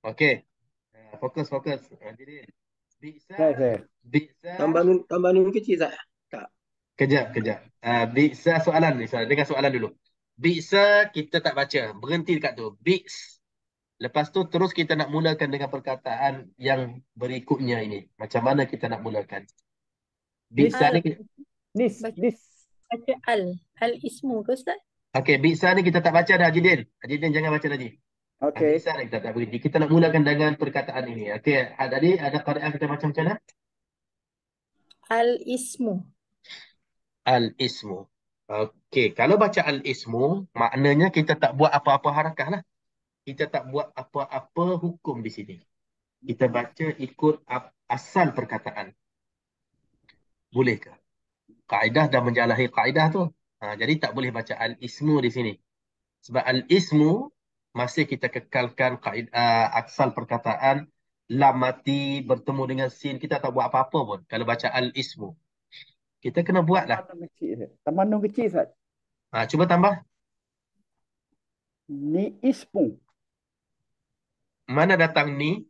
Okey. Fokus, fokus. Jadi, bisa, Saya. bisa. Tambah nun kecil tak? Tak. Kejap, kejap. Bisa soalan ni. Dengar soalan dulu. Bisa kita tak baca. Berhenti dekat tu. Bis. Lepas tu terus kita nak mulakan dengan perkataan yang berikutnya ini. Macam mana kita nak mulakan? Bisa Al. ni, Baca, Dis. baca al. Al ismu ke Ustaz? okey, bisa ni kita tak baca dah, Jidin. Jidin jangan baca lagi. Okey. Bisa ni kita tak berhenti. Kita nak mulakan dengan perkataan ini. Okey, tadi ada qari'ah kita macam mana? Al ismu. Al-ismu. Okey, kalau baca al-ismu, maknanya kita tak buat apa-apa harakah lah. Kita tak buat apa-apa hukum di sini. Kita baca ikut asal perkataan. Bolehkah? Kaedah dah menjalahi kaedah tu. Jadi tak boleh baca al-ismu di sini. Sebab al-ismu masih kita kekalkan kaedah, asal perkataan lam mati bertemu dengan sin. Kita tak buat apa-apa pun kalau baca al-ismu. Kita kena buat lah. Tambah nun kecil, Ustaz. Tambah nun kecil, Ustaz. Cuba tambah. Ni ismu. Mana datang ni?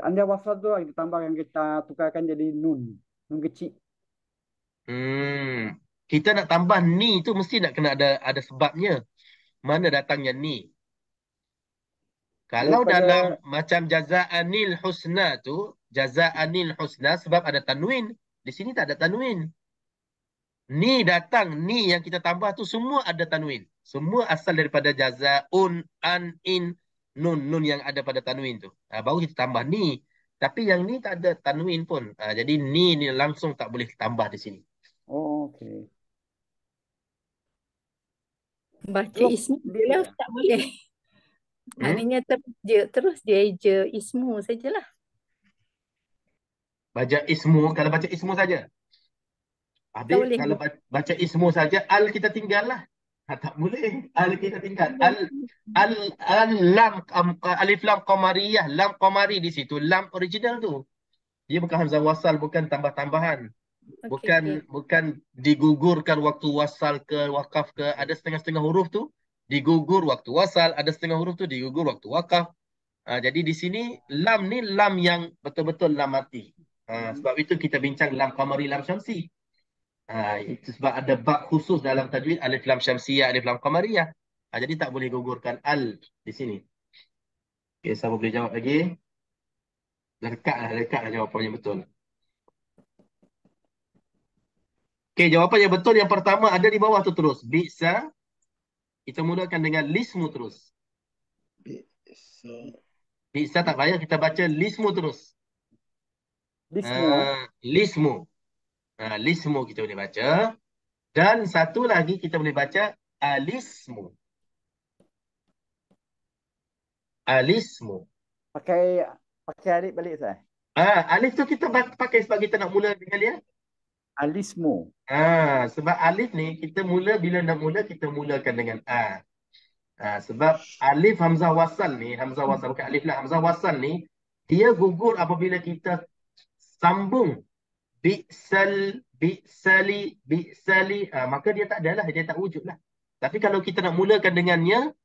Anda wasal tu kita tambahkan, kita tukarkan jadi nun. Nun kecil. Kita nak tambah ni tu mesti nak kena ada sebabnya. Mana datangnya ni? Kalau Daripada dalam macam jaza'anil husna tu, jaza'anil husna sebab ada tanwin. Di sini tak ada tanwin. Ni datang, ni yang kita tambah tu semua ada tanwin. Semua asal daripada jaza'un, an, in, nun. Nun yang ada pada tanwin tu. Baru kita tambah ni. Tapi yang ni tak ada tanwin pun. Jadi ni langsung tak boleh tambah di sini. Oh, okey. Baca Terus ismu dia boleh Ustaz? Boleh. Maknanya terus dia je ismu sajalah. Baca ismu, kalau baca ismu saja. Tak Habis boleh. kalau baca ismu saja, al kita tinggal lah. Tak boleh. Al kita tinggal. Lam, alif lam qamariyah. Lam qamari di situ. Lam original tu. Dia bukan hamzah wasal, bukan tambah-tambahan. Okey. Bukan digugurkan waktu wasal ke wakaf ke. Ada setengah-setengah huruf tu digugur waktu wasal, ada setengah huruf tu digugur waktu wakaf. Jadi di sini lam ni lam yang betul-betul lam mati. Sebab itu kita bincang lam qamari, lam syamsi. Itu sebab ada bab khusus dalam tajwid alif lam syamsiyah, alif lam qamariyah. Jadi tak boleh gugurkan al di sini. Okey, siapa boleh jawab lagi? Dekatlah jawapan yang betul. Okey, jawapan yang betul yang pertama ada di bawah tu terus. Bisa. Kita mulakan dengan lismu terus. Bisa tak payah kita baca lismu terus. Lismu. Lismu. Lismu kita boleh baca. Dan satu lagi kita boleh baca alismu. Alismu. Pakai alif balik, Ustaz. Alif tu kita pakai sebab kita nak mula dengan dia. Alismu. Sebab alif ni kita bila nak mula kita mulakan dengan a. Sebab alif hamzah wasal ni, hamzah wasal bukan alif lah, hamzah wasal ni dia gugur apabila kita sambung bi'sali, maka dia tak adalah, dia tak wujud lah. Tapi kalau kita nak mulakan dengannya,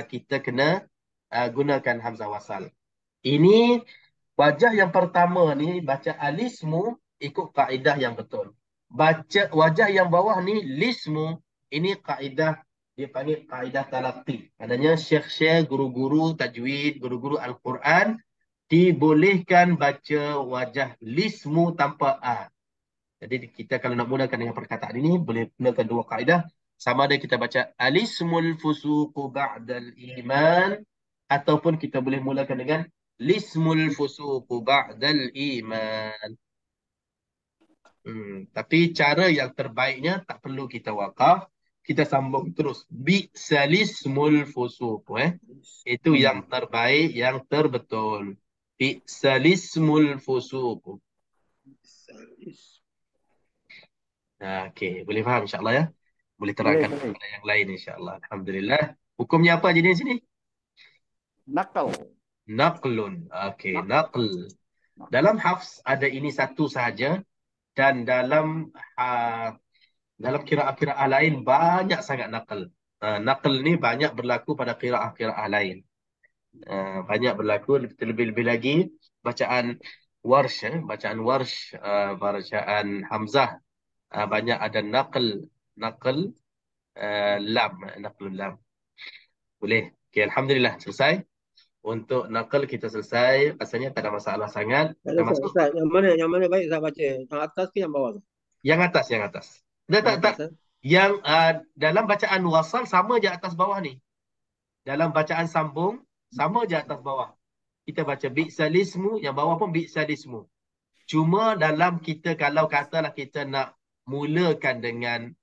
kita kena gunakan hamzah wasal. Ini wajah yang pertama ni, baca alismu ikut kaedah yang betul. Baca wajah yang bawah ni, lismu, ini kaedah, dia panggil kaedah talaqi. Maknanya syekh-syekh, guru-guru tajwid, guru-guru Al-Quran, dibolehkan baca wajah lismu tanpa a. Jadi kita kalau nak mulakan dengan perkataan ini, boleh gunakan dua kaedah. Sama ada kita baca alismul fusuqu ba'dal iman, ataupun kita boleh mulakan dengan lismul fusuqu ba'dal iman. Tapi cara yang terbaiknya tak perlu kita wakaf, kita sambung terus. Bi'salismul fusuq. Itu yang terbaik, yang terbetul. Bi'salismul fusuq. Okey, boleh faham insya-Allah ya. Boleh terangkan kepada yang lain insya-Allah. Alhamdulillah. Hukumnya apa jadi di sini? Nakal. Naqlun. Okey, naql. Dalam hafs ada ini satu sahaja, dan dalam qiraah-qiraah lain banyak sangat naql. Naql ni banyak berlaku pada qiraah-qiraah lain. Banyak berlaku, terlebih-lebih lagi bacaan Warsh, bacaan Warsh, bacaan Hamzah, banyak ada naql lam, naqlul lam. Boleh. Okey, alhamdulillah selesai. Untuk naql kita selesai, rasanya tak ada masalah sangat. Tak Kita ada masuk Ustaz. Yang mana baik saya baca? Yang atas ke yang bawah tu? yang atas, yang atas. Tak, Yang tak, tak. atas eh? Yang dalam bacaan wasal sama je atas bawah ni. Dalam bacaan sambung sama je atas bawah. Kita baca bi'salismu, yang bawah pun bi'salismu. Cuma dalam kita, kalau katalah kita nak mulakan dengan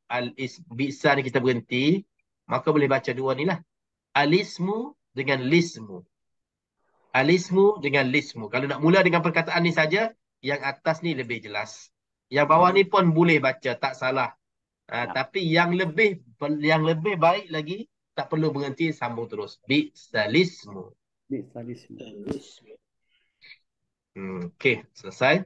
bi'sa ni kita berhenti, maka boleh baca dua ni lah. Alismu dengan lismu. Alismu dengan lismu. Kalau nak mula dengan perkataan ni saja, yang atas ni lebih jelas. Yang bawah ni pun boleh baca, tak salah. Tapi yang lebih baik lagi, tak perlu berhenti, sambung terus. Bi'salismu. Bi'salismu. Okey, selesai.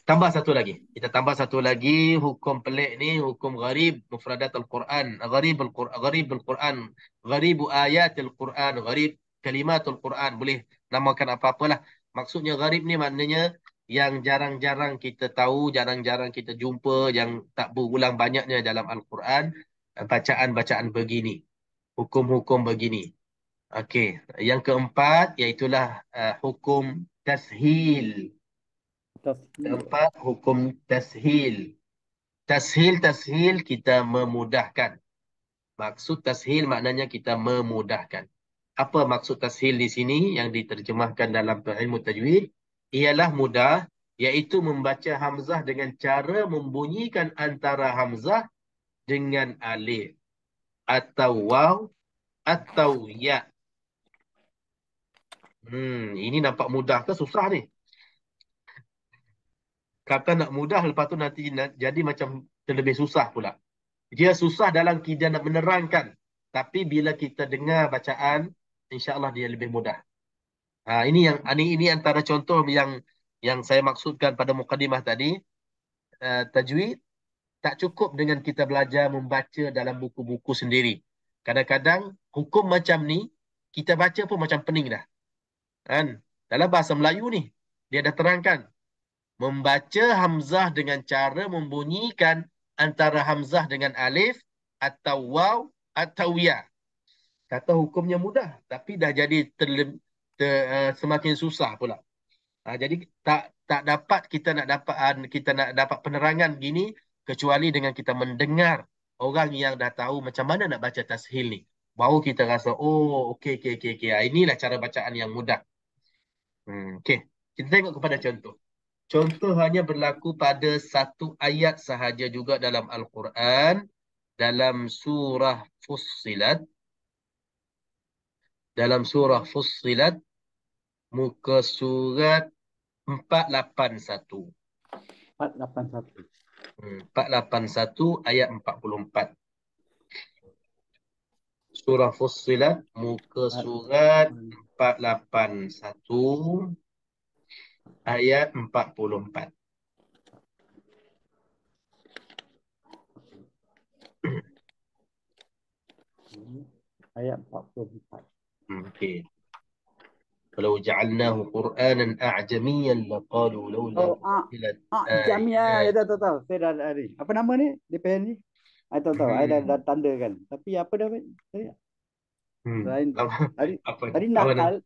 Tambah satu lagi. Kita tambah satu lagi hukum pelik ni, hukum gharib mufradat al-Quran. Gharib al-Quran. Gharibu ayatil Quran. Gharib kalimatul Quran. Boleh namakan apa-apalah. Maksudnya gharib ni maknanya yang jarang-jarang kita tahu, jarang-jarang kita jumpa, yang tak berulang banyaknya dalam Al-Quran. Bacaan-bacaan begini. Hukum-hukum begini. Okey. Yang keempat, iaitulah hukum tashil. Keempat, hukum tashil. Tashil kita memudahkan. Maksud tashil maknanya kita memudahkan. Apa maksud tashil di sini yang diterjemahkan dalam ilmu tajwid? Ialah mudah, iaitu membaca hamzah dengan cara membunyikan antara hamzah dengan alif atau waw atau ya. Ini nampak mudah ke susah ni? Kata nak mudah, lepas tu nanti jadi macam terlebih susah pula. Dia susah dalam kita nak menerangkan. Tapi bila kita dengar bacaan, insya-Allah dia lebih mudah. Ini antara contoh yang saya maksudkan pada mukadimah tadi. Tajwid tak cukup dengan kita belajar membaca dalam buku-buku sendiri. Kadang-kadang hukum macam ni kita baca pun macam pening dah. Kan? Dalam bahasa Melayu ni dia dah terangkan. Membaca hamzah dengan cara membunyikan antara hamzah dengan alif atau waw atau ya. Kata hukumnya mudah, tapi dah jadi semakin susah pula. Jadi tak dapat kita nak dapat penerangan gini kecuali dengan kita mendengar orang yang dah tahu macam mana nak baca tashil ni. Baru kita rasa, oh okey. Inilah cara bacaan yang mudah. Okey. Kita tengok kepada contoh. Contoh hanya berlaku pada satu ayat sahaja juga dalam Al-Quran. Dalam surah Fussilat. Dalam surah Fussilat. Muka surat 481. 481. 481 ayat 44. Surah Fussilat. Muka surat 481 ayat 44. Ayat 44. Okey. Kalau ja'alnahu Qur'anan a'jamiyyan laqalu laula fussilat Jamia, ayat. ya tahu. Saya dah ada. Apa nama ni? DPN ni? Saya tahu. Saya dah tanda kan. Tapi apa dah? Selain tadi nakal,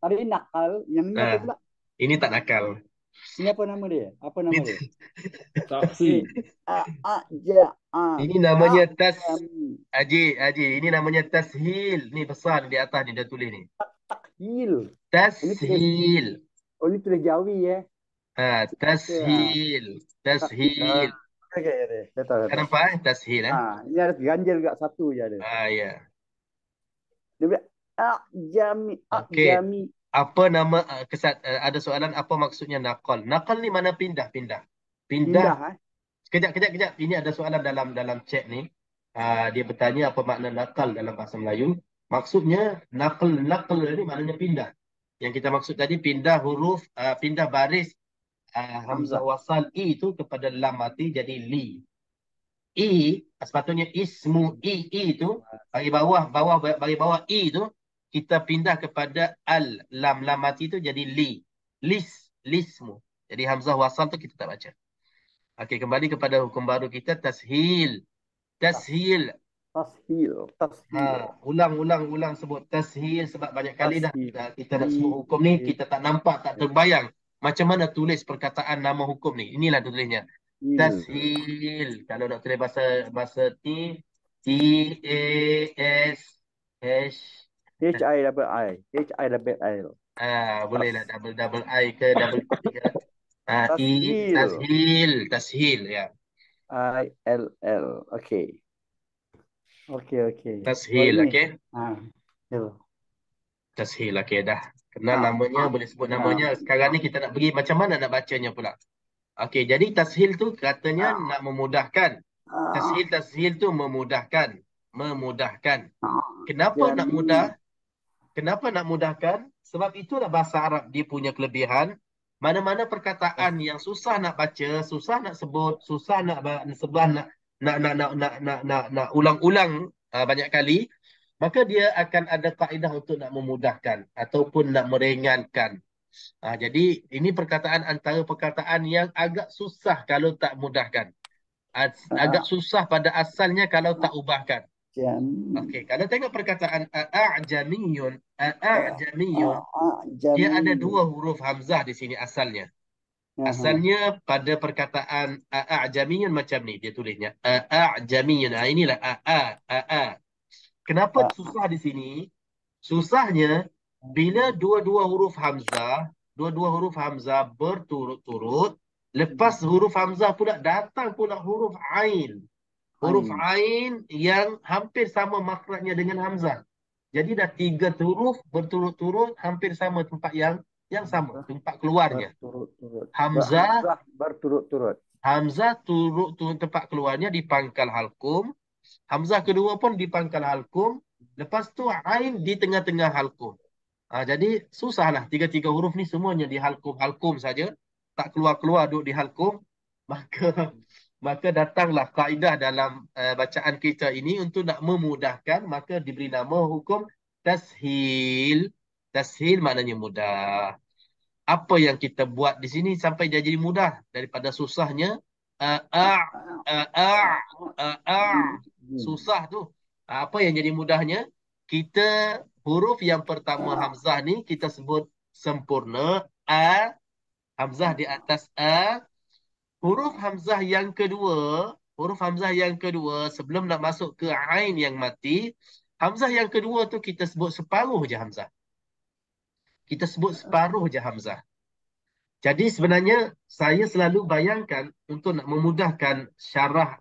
yang ni apa pula? Ini tak nakal. Ini apa nama dia? Apa nama dia? Takfi. Ini namanya Haji, ini namanya tashil. Ni besar di atas ni dah tulis ni. Tashil. Oh, ini tulis Jawi ya. Tashil. Okey. Saya tahu. Nampak tashil ini ada ganjil dekat satu je ada. Ya. Dia bilang jami. Apa nama ada soalan apa maksudnya naqal? Naqal ni mana pindah. Kejap. Ini ada soalan dalam chat ni. Dia bertanya apa makna naqal dalam bahasa Melayu. Maksudnya naqal ni maknanya pindah. Yang kita maksud tadi pindah huruf, pindah baris hamzah wasal i itu kepada lam mati jadi li. I sepatutnya ismu i itu bagi bawah i itu kita pindah kepada al. Lam mati tu jadi li. Lismu. Jadi hamzah wasal tu kita tak baca. Okey, kembali kepada hukum baru kita, tashil. Tashil. Tashil. Ulang sebut tashil sebab banyak kali dah Tashil. kita nak sebut hukum ni, kita tak nampak, tak terbayang macam mana tulis perkataan nama hukum ni. Inilah tulisnya. Tashil. Kalau nak tulis bahasa T A S H H-I-double-I. bolehlah double I ke double T ke. Tashil ya. I-L-L. Okey. Tashil, Ini. okey. Ya. Tashil, okey dah. Kenal namanya, boleh sebut namanya. Sekarang ni kita nak pergi macam mana nak bacanya pula. Okey, jadi tashil tu katanya nak memudahkan. Tashil tu memudahkan. Kenapa nak mudah? Kenapa nak mudahkan? Sebab itulah bahasa Arab dia punya kelebihan. Mana-mana perkataan yang susah nak baca, susah nak sebut, susah nak ulang-ulang banyak kali, maka dia akan ada kaedah untuk nak memudahkan ataupun nak meringankan. Jadi ini perkataan antara perkataan yang agak susah kalau tak mudahkan. Agak susah pada asalnya kalau tak ubahkan. Okey, kalau tengok perkataan a'jamiyun, dia ada dua huruf hamzah di sini asalnya. Asalnya pada perkataan a'jamiyun macam ni dia tulisnya. A'jamiyun. Inilah Kenapa susah di sini? Susahnya bila dua-dua huruf hamzah berturut-turut, lepas huruf hamzah pula datang pula huruf ain. Huruf ain yang hampir sama makhrajnya dengan hamzah. Jadi dah 3 huruf berturut-turut hampir sama tempat yang sama, tempat keluarnya. Hamzah berturut-turut. Hamzah turut-turut tempat keluarnya di pangkal halkum. Hamzah kedua pun di pangkal halkum. Lepas tu ain di tengah-tengah halkum. Jadi susahlah 3 huruf ni semuanya di halkum saja. Tak keluar-keluar duduk di halkum. Maka datanglah kaedah dalam bacaan kita ini untuk nak memudahkan, maka diberi nama hukum tashil. Tashil maknanya mudah. Apa yang kita buat di sini sampai dia jadi mudah daripada susahnya susah tu. Apa yang jadi mudahnya? Kita huruf yang pertama hamzah ni kita sebut sempurna, hamzah di atas Huruf hamzah yang kedua sebelum nak masuk ke ain yang mati, hamzah yang kedua tu kita sebut separuh je hamzah. Jadi sebenarnya saya selalu bayangkan untuk nak memudahkan syarah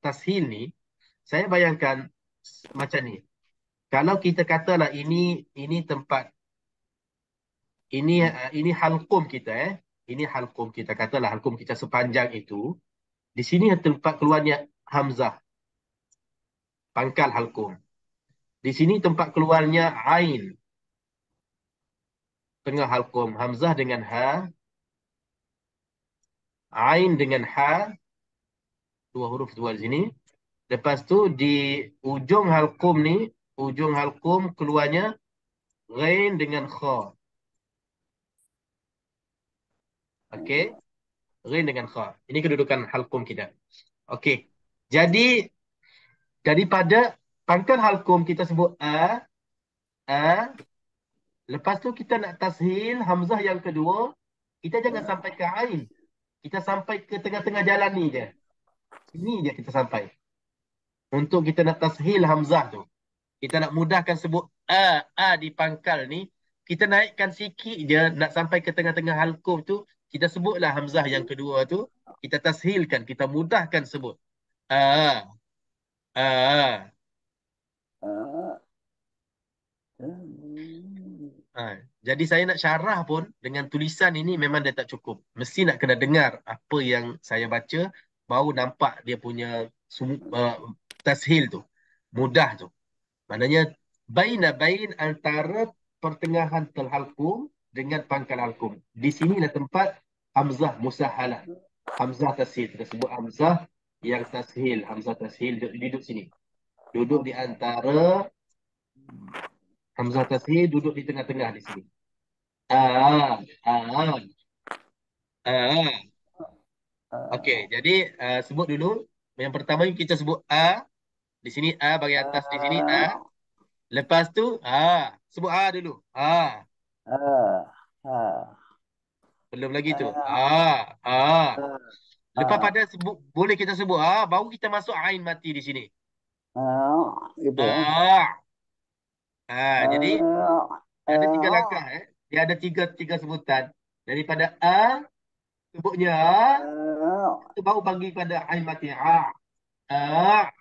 tashil ni, saya bayangkan macam ni. Kalau kita katalah ini tempat ini halqum kita Ini halqum kita, katalah halqum kita sepanjang itu. Di sini tempat keluarnya hamzah. Pangkal halqum. Di sini tempat keluarnya ain. Tengah halqum. Hamzah dengan ha. Ain dengan ha. 2 huruf di sini. Lepas tu di ujung halqum ni, ujung halqum keluarnya ghain dengan kha. Okey. Ghain dengan kha. Ini kedudukan halqum kita. Okey. Jadi daripada pangkal halqum kita sebut a. Lepas tu kita nak tashil hamzah yang kedua, kita jangan sampai ke ain. Kita sampai ke tengah-tengah jalan ni je. Sini je kita sampai. Untuk kita nak tashil hamzah tu. Kita nak mudahkan sebut a di pangkal ni, kita naikkan sikit je nak sampai ke tengah-tengah halqum tu. Kita sebutlah hamzah yang kedua tu, kita tashilkan, kita mudahkan sebut. Jadi saya nak syarah pun dengan tulisan ini memang dia tak cukup. Mesti nak kena dengar apa yang saya baca, baru nampak dia punya tashil tu. Mudah tu. Maknanya bain antara pertengahan halqum dengan pangkal halqum. Di sinilah tempat hamzah musahalah. Hamzah tashil. Kita sebut hamzah yang tashil. Hamzah tashil duduk sini. Duduk di antara Hamzah tashil duduk di tengah-tengah di sini. Ah, ah, ah. Okey, jadi sebut dulu. Yang pertama kita sebut A. Di sini A bahagian atas di sini A. Lepas tu sebut A dulu. A. Belum lagi tu. A. A. Lepas pada sebut boleh kita sebut A, baru kita masuk ain mati di sini. Gitu ya. A. Jadi ada 3 langkah. Dia ada tiga sebutan. Daripada A, sebutnya A, itu baru bagi pada ain mati. A. A.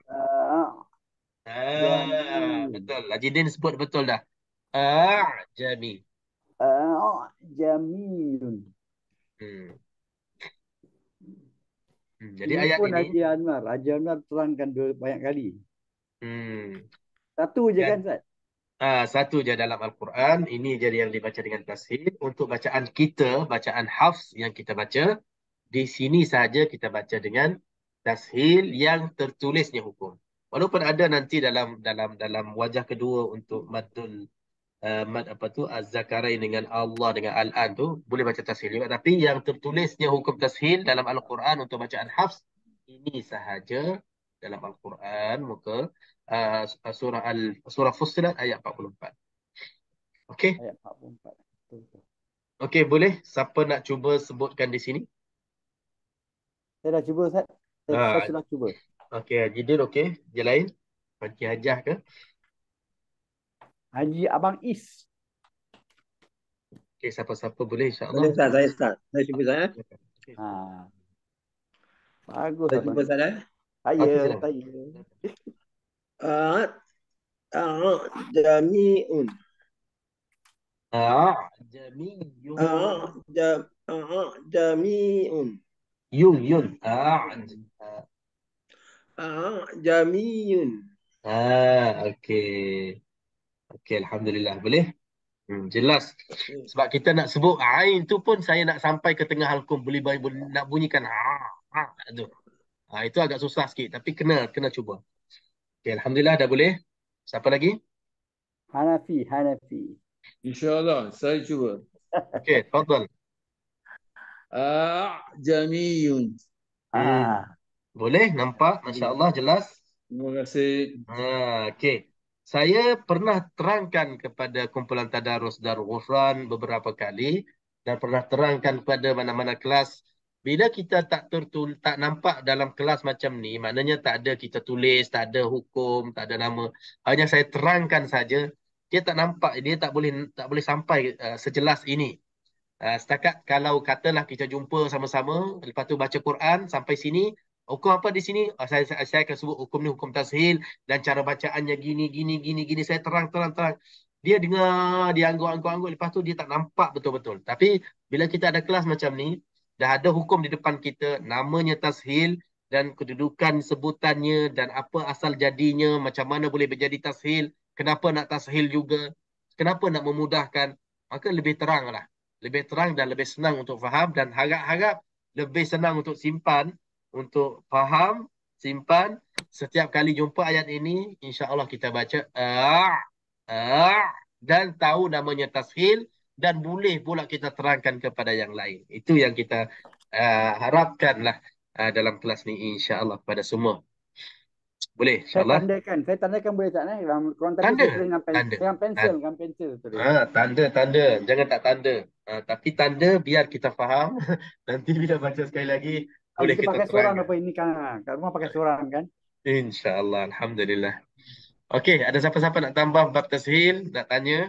Jami. Betul. Ajidin sebut betul dah. Jami. Jamilun. Hmm. Jadi Ini ayat pun ini, Haji Anwar. Haji Anwar terangkan banyak kali. hmm, Satu je dan kan, Ustaz? satu je dalam Al-Quran. Ini jadi yang dibaca dengan tashil. Untuk bacaan kita, bacaan hafz yang kita baca, di sini sahaja kita baca dengan tashil yang tertulisnya hukum. Walaupun ada nanti dalam wajah kedua untuk maddul mad apa tu az-zakarain dengan Allah dengan al-an tu boleh baca tashil juga, tapi yang tertulisnya hukum tashil dalam Al-Quran untuk bacaan hafz ini sahaja dalam Al-Quran muka surah Fussilat ayat 44. Okey. Ayat 44. Betul. Okey, boleh siapa nak cuba sebutkan di sini? Saya dah cuba, Ustaz. Saya Ah, sudah cuba. okey, Jidil okey. Dia lain? Panci Hajah ke? Haji Abang Is. Okey, siapa-siapa boleh insya-Allah. Boleh Ustaz, saya Ustaz. Saya cuba saya. Okey. Ha. Bagus, Saya Abang cuba Is. saya. Okey, Saya. silakan. Ah, jami'un. Jamiyun. Jami'un. Yun. Jami'un. Okey. Okey, alhamdulillah. Boleh? Jelas. Sebab kita nak sebut ain tu pun saya nak sampai ke tengah halkum boleh nak bunyikan tu. Itu agak susah sikit tapi kena cuba. Okey, alhamdulillah dah boleh. Siapa lagi? Hanafi. InsyaAllah, saya cuba. Okey, tafadhal. Jamiyun. Boleh nampak masya-Allah jelas. Terima kasih. Okey. Saya pernah terangkan kepada kumpulan tadarus Darul Ghufran beberapa kali dan pernah terangkan kepada mana-mana kelas, bila kita tak nampak dalam kelas macam ni, maknanya tak ada kita tulis, tak ada hukum, tak ada nama. Hanya saya terangkan saja, dia tak nampak, dia tak boleh sampai sejelas ini. Setakat kalau katalah kita jumpa sama-sama, lepas tu baca Quran sampai sini, hukum apa di sini? Saya akan sebut hukum ni hukum tashil dan cara bacaannya gini. Saya terang. Dia dengar, dia angguk, lepas tu dia tak nampak betul-betul. Tapi bila kita ada kelas macam ni, dah ada hukum di depan kita, namanya tashil dan kedudukan sebutannya dan apa asal jadinya, macam mana boleh menjadi tashil, kenapa nak tashil juga, kenapa nak memudahkan, maka lebih terang lah. Lebih terang dan lebih senang untuk faham dan harap-harap lebih senang untuk simpan, untuk faham, simpan. Setiap kali jumpa ayat ini, insya-Allah kita baca dan tahu namanya tashil dan boleh pula kita terangkan kepada yang lain. Itu yang kita harapkanlah dalam kelas ni insya-Allah kepada semua. Boleh insya-Allah. Saya tandakan boleh tak ni? Korang tadi Tanda. saya tulis dengan pensel tulis. Tanda. Jangan tak tanda. Tapi tanda biar kita faham. Nanti bila baca sekali lagi, boleh Kita kita pakai seorang terangkan. apa ini kan? Kat rumah pakai seorang kan? InsyaAllah. Alhamdulillah. Okey, ada siapa-siapa nak tambah bab tashil? Nak tanya?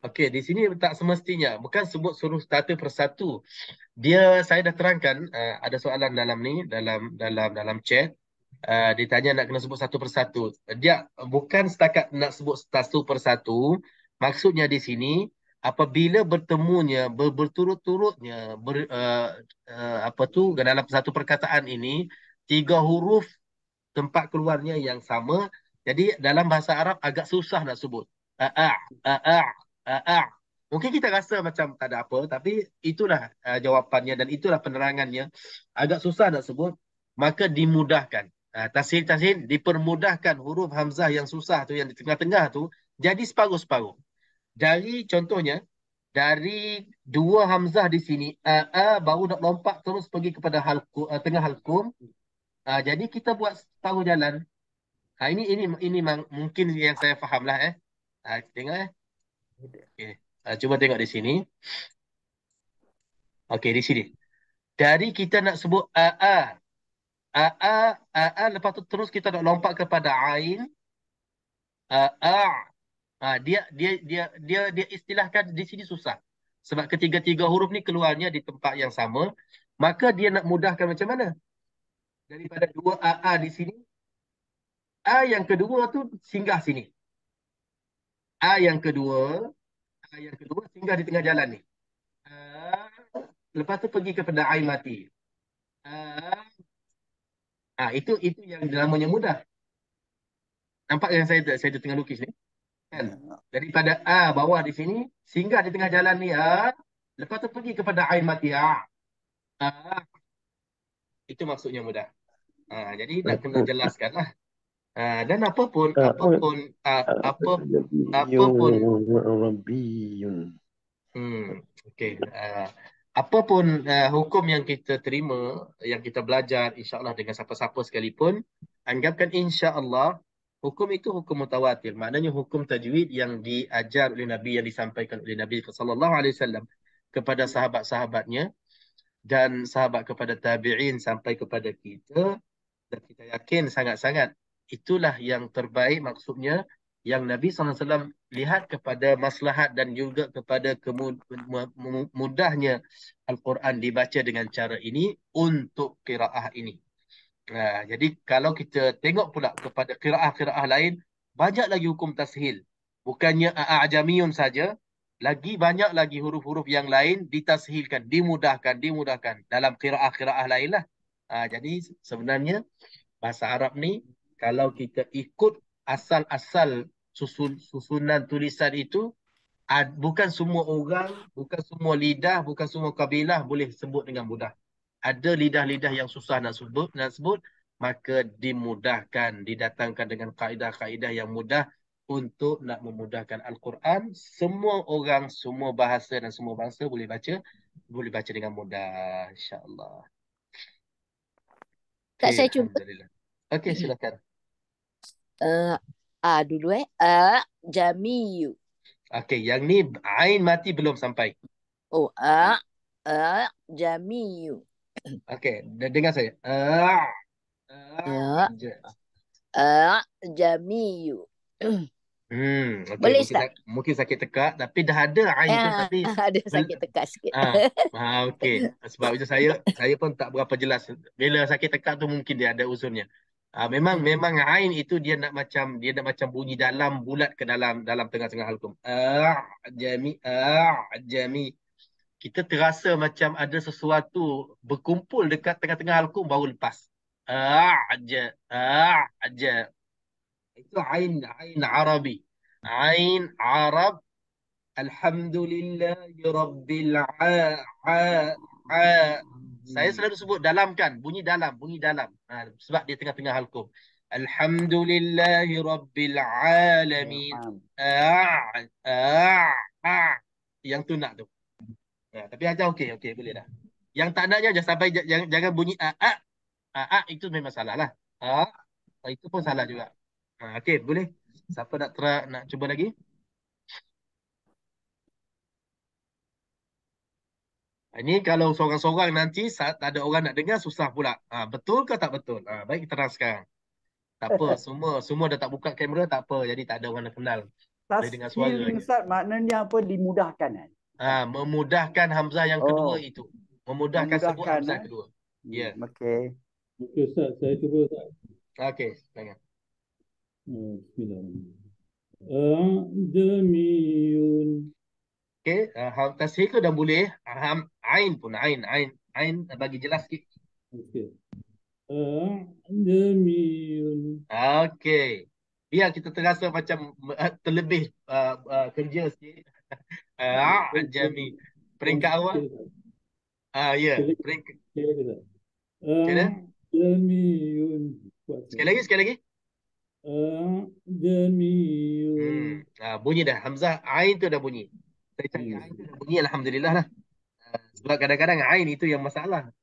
Okey, di sini tak semestinya. Bukan sebut suruh satu persatu. Saya dah terangkan, ada soalan dalam ni, dalam chat. Ditanya nak kena sebut satu persatu. Dia bukan setakat nak sebut satu persatu. Maksudnya di sini apabila bertemunya berturut-turutnya apa tu dalam satu perkataan ini 3 huruf tempat keluarnya yang sama. Jadi dalam bahasa Arab agak susah nak sebut. A a a a a. Mungkin kita rasa macam tak ada apa, tapi itulah jawapannya dan itulah penerangannya. Agak susah nak sebut, maka dimudahkan. Tashil dipermudahkan huruf hamzah yang susah tu, yang di tengah-tengah tu, jadi separuh-separuh. Contohnya, dari dua hamzah di sini, baru nak lompat terus pergi kepada tengah halkum. Jadi kita buat separuh jalan. Ini mungkin yang saya faham lah. Tengok Okay. Cuba tengok di sini. Okey, di sini. Dari kita nak sebut lepas tu terus kita nak lompat kepada ain. Dia istilahkan di sini susah. Sebab ketiga-tiga huruf ni keluarnya di tempat yang sama, maka dia nak mudahkan macam mana? Daripada dua di sini, yang kedua tu singgah sini. Yang kedua singgah di tengah jalan ni. Lepas tu pergi kepada ain mati. Itu yang namanya mudah. Nampak yang saya tengah lukis ni? Kan? Daripada bawah di sini, singgah di tengah jalan ni. Lepas tu pergi kepada ain mati. Itu maksudnya mudah. Jadi nak kena jelaskan lah. Dan apapun okey. Apapun hukum yang kita terima, yang kita belajar insya-Allah dengan siapa-siapa sekalipun, anggapkan insya-Allah hukum itu hukum mutawatir. Maknanya hukum tajwid yang diajar oleh Nabi, yang disampaikan oleh Nabi sallallahu alaihi wasallam kepada sahabat-sahabatnya dan sahabat kepada tabi'in sampai kepada kita, dan kita yakin sangat-sangat itulah yang terbaik. Maksudnya yang Nabi SAW lihat kepada maslahat dan juga kepada mudahnya Al-Quran dibaca dengan cara ini untuk qiraah ini. Jadi kalau kita tengok pula kepada qiraah-qiraah lain, banyak lagi hukum tashil. Bukannya a'jamiyun saja, lagi banyak lagi huruf-huruf yang lain ditashilkan, dimudahkan dalam qiraah-qiraah lain lah. Jadi sebenarnya bahasa Arab ni, kalau kita ikut asal-asal susunan tulisan itu, bukan semua orang, bukan semua lidah, bukan semua kabilah boleh sebut dengan mudah. Ada lidah-lidah yang susah nak sebut, maka dimudahkan, didatangkan dengan kaedah-kaedah yang mudah untuk nak memudahkan Al-Quran. Semua orang, semua bahasa dan semua bangsa boleh baca dengan mudah, insya-Allah. Kak, saya cuba. Alhamdulillah. Okey, silakan. Dulu jamiyu. Okey, yang ni ain mati belum sampai. Jamiyu. Okey, dengar saya. Jamiyu. Okay. Boleh, Ustaz? Mungkin sakit tekak, tapi dah ada ain tu, tapi ada sakit tekak sikit. Okey. Sebab itu saya pun tak berapa jelas. Bila sakit tekak tu mungkin dia ada uzurnya. Memang ain itu dia nak macam bunyi dalam, bulat ke dalam tengah-tengah halkum. Jami. Kita terasa macam ada sesuatu berkumpul dekat tengah-tengah halkum baru lepas. Itu ain Arabi. Ain Arab. Alhamdulillahi Rabbil Saya selalu sebut dalamkan, bunyi dalam. Sebab dia tengah-tengah halkum. Alhamdulillahi Rabbil Alamin. Yang tu nak tu. Tapi ajar okey, boleh dah. Yang tak naknya jangan bunyi itu memang salah lah. Itu pun salah juga. Okey, boleh. Siapa nak cuba lagi? Ini kalau seorang-seorang nanti tak ada orang nak dengar, susah pula. Betul ke tak betul? Baik, kita terang sekarang. Tak apa, semua dah tak buka kamera, tak apa. Jadi tak ada orang nak kenal. Boleh dengar suara. Tashil, Ustaz, maknanya apa? Dimudahkan kan? Memudahkan hamzah yang kedua itu. Memudahkan sebut hamzah kedua. Ya. Okey. Okey, Ustaz. Saya cuba, Ustaz. Okey, tengok. Bismillahirrahmanirrahim. Jamiyun. Okey, tashil tu dah boleh. Ain pun, ain bagi jelas sikit. Okey. Jamiyun. Okey. Biar kita terasa macam terlebih kerja sikit. Ajami. Peringkat awal? Okey, Ustaz. Ya. Sekali Peringkat. sekali lagi, Ustaz. Macam mana? Jamiyun. Kuat Sekali sekali. lagi, sekali lagi. Jamiyun. Bunyi dah. Hamzah Ain tu dah bunyi. Saya cari Ain tu dah bunyi. Alhamdulillah lah. Sebab kadang-kadang Ain itu yang masalah.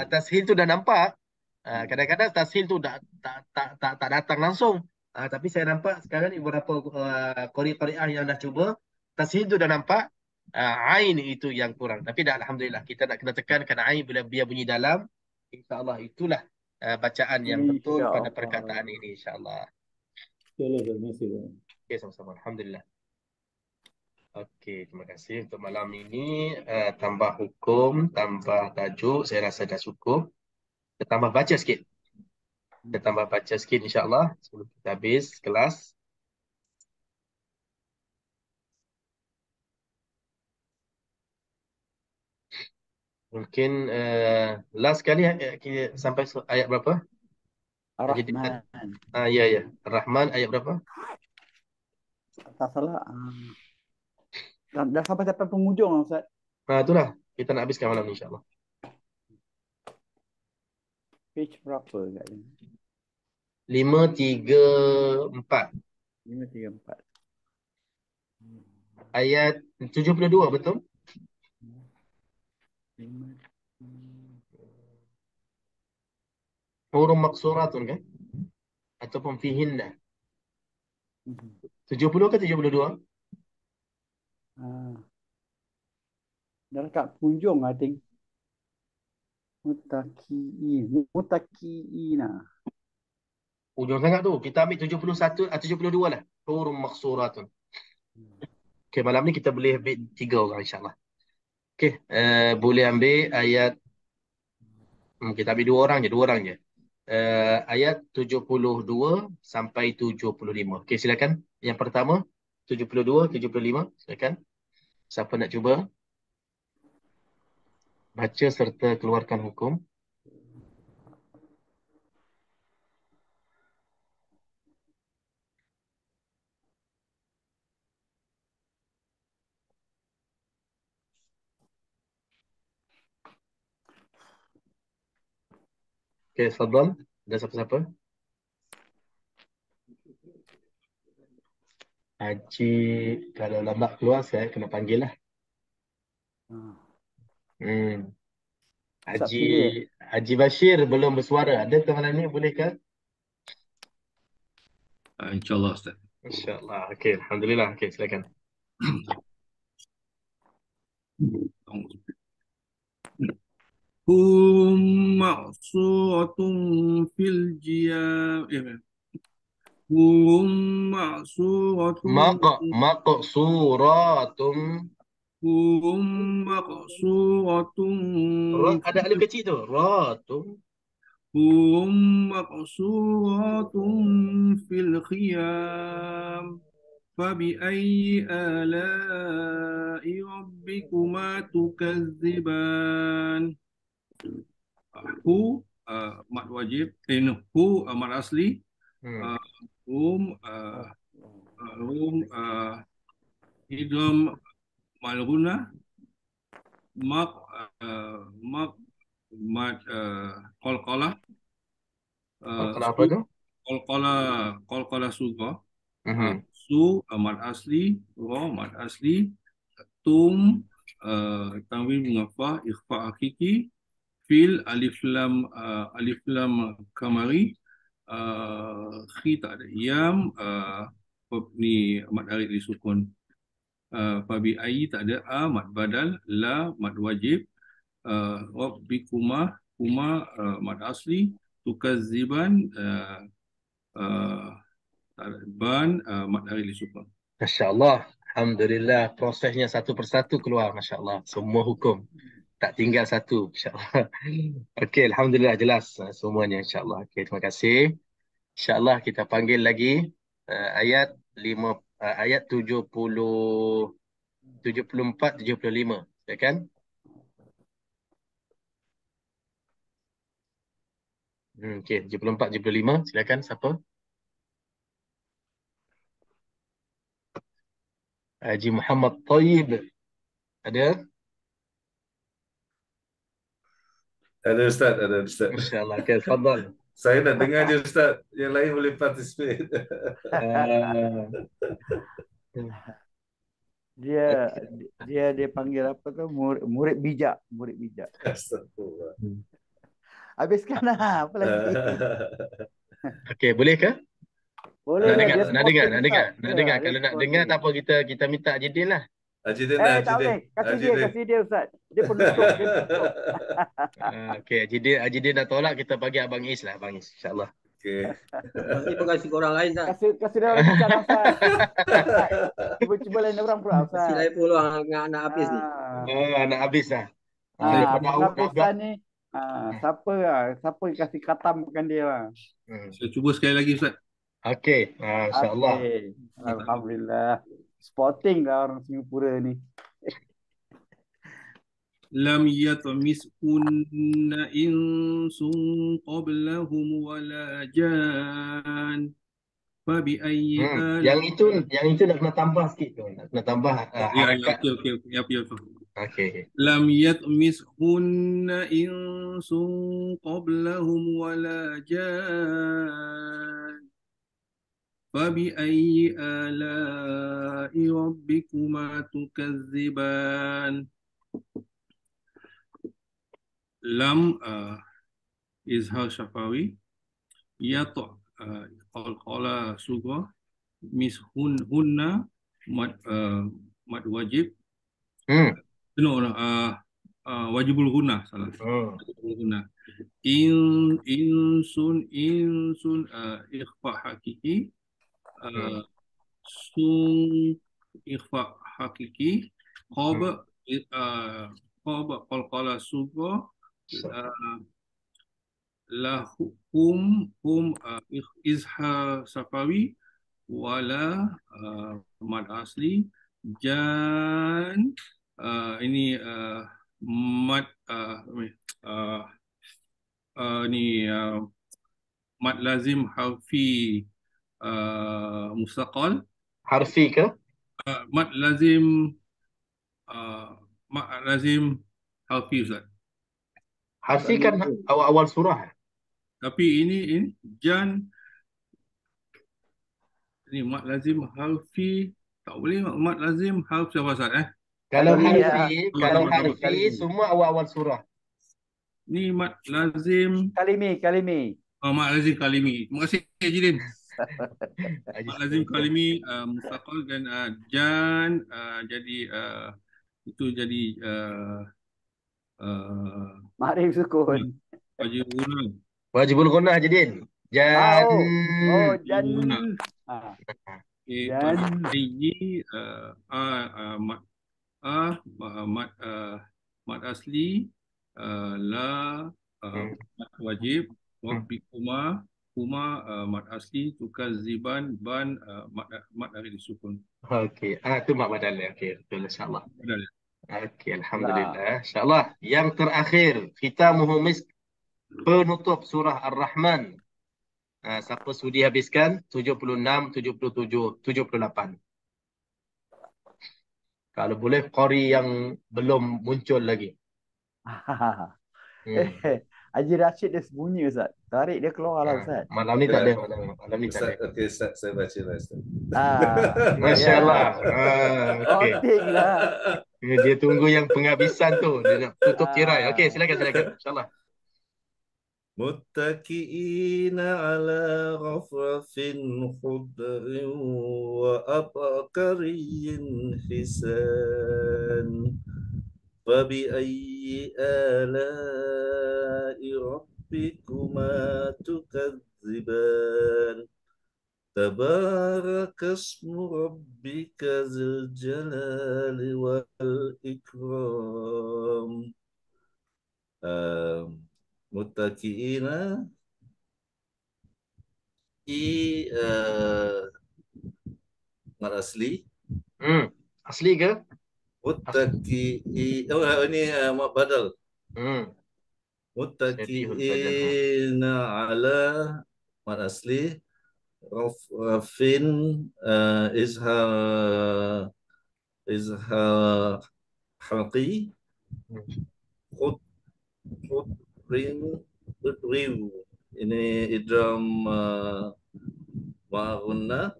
Tashil tu dah nampak. Kadang-kadang tashil tu tak datang langsung. Tapi saya nampak sekarang ni beberapa qari-qariah yang dah cuba. Tashil tu dah nampak. Ain itu yang kurang. Tapi dah Alhamdulillah. Kita nak kena tekankan Ain bila biar bunyi dalam. InsyaAllah itulah bacaan yang betul pada perkataan InsyaAllah. ini. InsyaAllah. InsyaAllah, Ustaz. Terima kasih, Ustaz. Okay, sama-sama. Alhamdulillah. Okey, terima kasih untuk malam ini. Tambah hukum, tambah tajuk, saya rasa dah cukup. Kita tambah baca sikit. Kita tambah baca sikit insyaAllah sebelum kita habis kelas. Mungkin last kali sampai ayat berapa? Jadi, Ar-Rahman. ya, ya. Ar-Rahman ayat berapa? Tak salah. Dah sampai penghujung lah, Ustaz. Itulah. Kita nak habiskan malam ni insyaAllah. Page berapa kat ni? 534. 534. Ayat 72, betul? 5. Huruf maksuratun kan? Ataupun fihinna. 70 ke 72? Dah dekat penghujung, I think. Mutakiina. Ujung sangat tu. Kita ambil 71, 72 lah. Huruf maksuratun. Okay, malam ni kita boleh ambil 3 orang insyaAllah. Okay, boleh ambil ayat, kita ambil 2 orang je, 2 orang je. Ayat 72 sampai 75. Okay, silakan. Yang pertama, 72, 75. Silakan. Siapa nak cuba? Baca serta keluarkan hukum. Okay, Fadlan. Ada siapa-siapa? Haji, kalau lambat keluar, saya kena panggil lah. Ustaz pilih. Haji Bashir belum bersuara. Ada ke malam ni? Boleh ke? InsyaAllah, Ustaz. InsyaAllah. Okay, Alhamdulillah. Okay, silakan. Hum ma'suratun fil jiyab. Hum ma'suratun. Maqsuratun. Hum maqsuratun. Ada alif kecil tu. Ratun. Hum maqsuratun fil khiyam. Fabi'ayyi ala'i rabbikuma tukazziban. Hu mad wajib, hu mad asli. Idgham malghuna. Mad qalqalah. Apa tu? Qalqalah sughra. Su mad asli, ra mad asli. Tum tanwin mengapa, ikhfa hakiki. Fil alif lam kamari. Khi tak ada yam, ni mad arid disukun. Fabi ayi tak ada mad badal, la mad wajib. Rabbikuma kuma mad asli. Tukazziban ban mad arid disukun. Masya-Allah. Alhamdulillah, prosesnya satu persatu keluar, masya-Allah. Semua hukum tak tinggal satu, insya-Allah. Okey, alhamdulillah jelas semuanya, insya-Allah. Okey, terima kasih. Insya-Allah kita panggil lagi ayat 74, 75. Silakan. Okey, 74, 75. Silakan, siapa? Haji Muhammad Taib. Ada? Ada Ustaz, ada Ustaz. Masya Allah. Okay, tafadhal. Saya nak dengar je Ustaz. Yang lain boleh participate. Ah, Dia okey. dia panggil apa tu? Murid bijak, murid bijak. Astagfirullah. Habiskan lah, apa lagi? Okey, boleh ke? Boleh Nak lah, dengar, dia nak dengar, sporting nak Ustaz. dengar, nak Ya, dengar. dia Kalau nak dengar, sporting. tak apa, kita minta Haji Din lah. Haji Din lah, Haji Tak Din. boleh. Haji Din. Kasih dia Ustaz. Dia penutup, dia penutup. Okey, Haji Din dah tolak, kita bagi Abang Is lah, Abang Is. InsyaAllah. Okey. Nanti pun kasih korang lain Ustaz. Kasih dia orang bicara Ustaz. Cuba lain orang pula Kasih Ustaz. lain peluang dengan anak habis ni. Nak habis dah. Penghabisan ni. Siapa kasih katamkan dia lah. Saya cuba sekali lagi Ustaz. Okey, insyaAllah. Okay. Alhamdulillah. Sporting lah orang Singapura ni. Lam yatmiskunna insun qablahum wala jan. Fabi ayyi Yang itu nak kena tambah sikit tu. Nak kena tambah harakat. okey. Ya. Okey. Lam yatmiskunna insun qablahum wala jan. Fabi ayyi ala'i rabbikuma tukadziban. Lam izhar syafawi, qalqala sughra, hunna mad wajib. Wajibul hunna, salah. Wajibul hunna. Insun ikhfa hakiki, sun ikhfa hakiki, qab qalqala sughra, lahum izhar safawi, wala mad asli, jan ini mad mad lazim harfi mustaqal. Harfi ke? Mad lazim harfi Ustaz. Harfi kan awal-awal surah. Tapi ini jan ini mad lazim harfi, tak boleh mad lazim harfi apa Ustaz Kalau Kalimi, harfi semua awal-awal surah. Ni mad lazim Kalimi. mad lazim kalimi. Terima kasih Haji Din. Mad lazim kalimi mustaqal dan jan jadi itu jadi Ma'rif sukun. Wajibul gunnah Haji Din. Jan. Jan. Ayyi mad asli, la mad wajib, rabbikuma mad asli, tukadziban ban mad dari disukun. Okey, tu mak badal. Okey, betul insya-Allah. Badal. Okey, alhamdulillah. Insya-Allah yang terakhir, khitamuhu misk, penutup surah Ar-Rahman. Siapa sudi habiskan? 76, 77, 78. Kalau boleh qari yang belum muncul lagi. Haji Rashid dia sembunyi Ustaz. Tarik dia keluar lah Ustaz. Malam ni tak ada. Malam ni tak ada. Okey Ustaz, saya baca lah Ustaz. Masya-Allah. Okey. Sporting lah. Dia tunggu yang penghabisan tu. Dia nak tutup tirai. Okey, silakan. InsyaAllah. متكئين على غفرف خضر وأبقري حسان فبأي آلاء ربكما تكذبان تبارك اسم ربك ذي الجلال والإكرام. Muttaqiina mad asli. Asli ke? Muttaqi ini mad badal. Muttaqiina ala mad asli, rafin izhar izhar halqi, khut ring riu. Ini idgham ma'gunna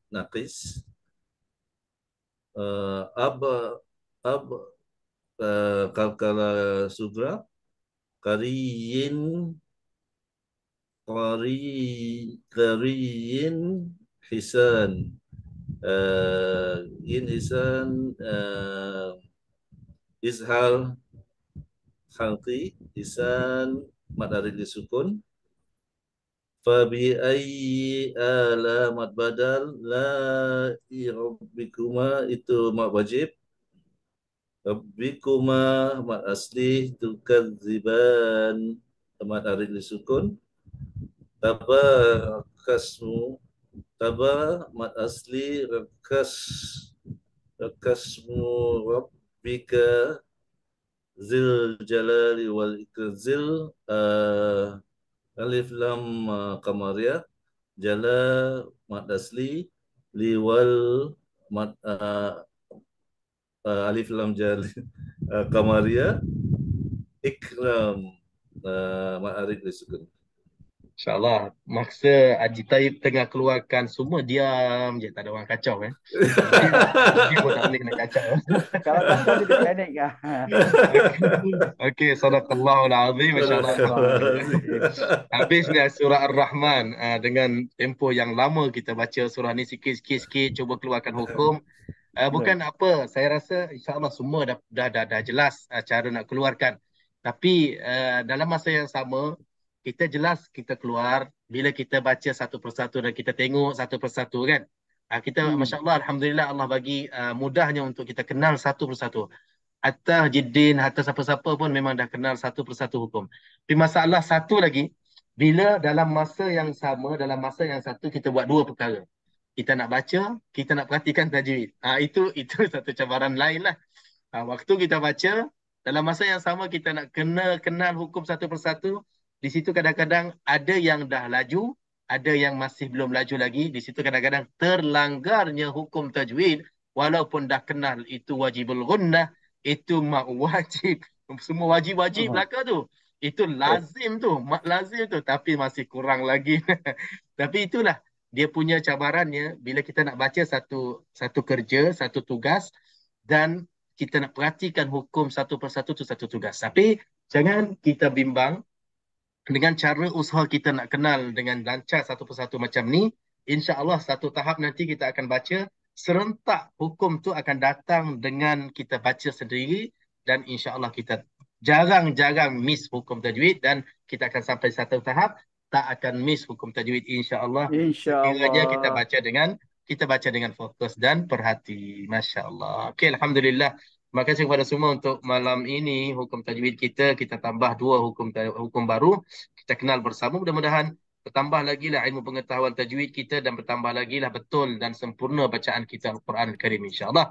naqis. Ab kalkala sugra, qariyin qariyin hisan. Yin hisan, izhar halqi, hisan mad arid disukun. Fabi ayyi alamat badal, la rabbikuma itu mak wajib. Rabbikuma mat asli, tukadziban mat arid disukun. Tabakasmu, taba mat asli, rakasmu rabbika zil jalali wal ikzil. Alif lam qamariyah, jala mad asli, liwal mad alif lam jali qamariyah, ikram mad arid disukun. InsyaAllah. Masa Haji Taib tengah keluarkan semua diam je. Tak ada orang kacau Dia pun tak boleh kena kacau. Kalau kacau dia panik kah? Okey, sadaqallahul azim. InsyaAllah. Habis dah surah Ar-Rahman. Dengan tempoh yang lama kita baca surah ni sikit-sikit. Cuba keluarkan hukum. Bukan apa. Saya rasa insyaAllah semua dah jelas cara nak keluarkan. Tapi dalam masa yang sama, kita jelas kita keluar bila kita baca satu persatu dan kita tengok satu persatu kan. Kita Masya Allah, Alhamdulillah Allah bagi mudahnya untuk kita kenal satu persatu. Hatta Jiddin, hatta siapa-siapa pun memang dah kenal satu persatu hukum. Tapi masalah satu lagi, bila dalam masa yang sama, dalam masa yang satu kita buat dua perkara. Kita nak baca, kita nak perhatikan tajwid. Itu satu cabaran lain lah. Waktu kita baca, dalam masa yang sama kita nak kenal hukum satu persatu. Di situ kadang-kadang ada yang dah laju, ada yang masih belum laju lagi. Di situ kadang-kadang terlanggarnya hukum tajwid walaupun dah kenal itu wajibul gunnah, itu mak wajib, semua wajib-wajib belaka tu. Itu lazim tu, mak lazim tu, tapi masih kurang lagi. Tapi itulah dia punya cabarannya bila kita nak baca satu kerja, satu tugas dan kita nak perhatikan hukum satu persatu tu satu tugas. Tapi jangan kita bimbang. Dengan cara usaha kita nak kenal dengan lancar satu persatu macam ni, insya-Allah satu tahap nanti kita akan baca serentak hukum tu akan datang dengan kita baca sendiri dan insya-Allah kita jarang-jarang miss hukum tajwid dan kita akan sampai satu tahap tak akan miss hukum tajwid insya-Allah. Sekiranya kita baca dengan fokus dan perhati. Masya-Allah. Okey, alhamdulillah. Terima kasih kepada semua untuk malam ini hukum tajwid kita tambah dua hukum baru. Kita kenal bersama, mudah-mudahan bertambah lagi lah ilmu pengetahuan tajwid kita dan bertambah lagi lah betul dan sempurna bacaan kita Al-Quran Al-Karim insya-Allah.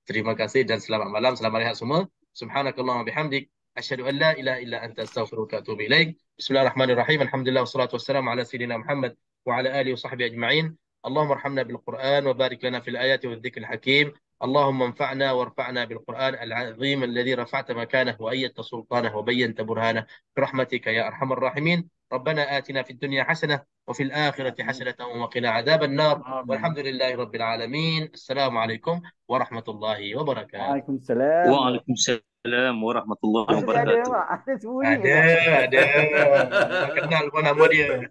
Terima kasih dan selamat malam, selamat rehat semua. Subhanakallahumma bihamdik, asyhadu an la ilaha illa anta astaghfiruka wa atubu ilaik. Bismillahirrahmanirrahim. Alhamdulillah wassalatu wassalamu ala sayyidina Muhammad wa ala alihi wa sahbihi ajma'in. Allahumma arhamna bil Quran wa barik lana fil ayati wa dhikril hakim. اللهم انفعنا وارفعنا بالقرآن العظيم الذي رفعت مكانه وأيدت سلطانه وبينت برهانه برحمتك يا أرحم الراحمين. ربنا آتنا في الدنيا حسنة وفي الآخرة حسنة وقنا عذاب النار. والحمد لله رب العالمين. السلام عليكم ورحمة الله وبركاته. وعليكم السلام. وعليكم السلام ورحمة الله وبركاته. Ada, Mak. Ada sembunyi. Ada. Tak kenal pun nama dia.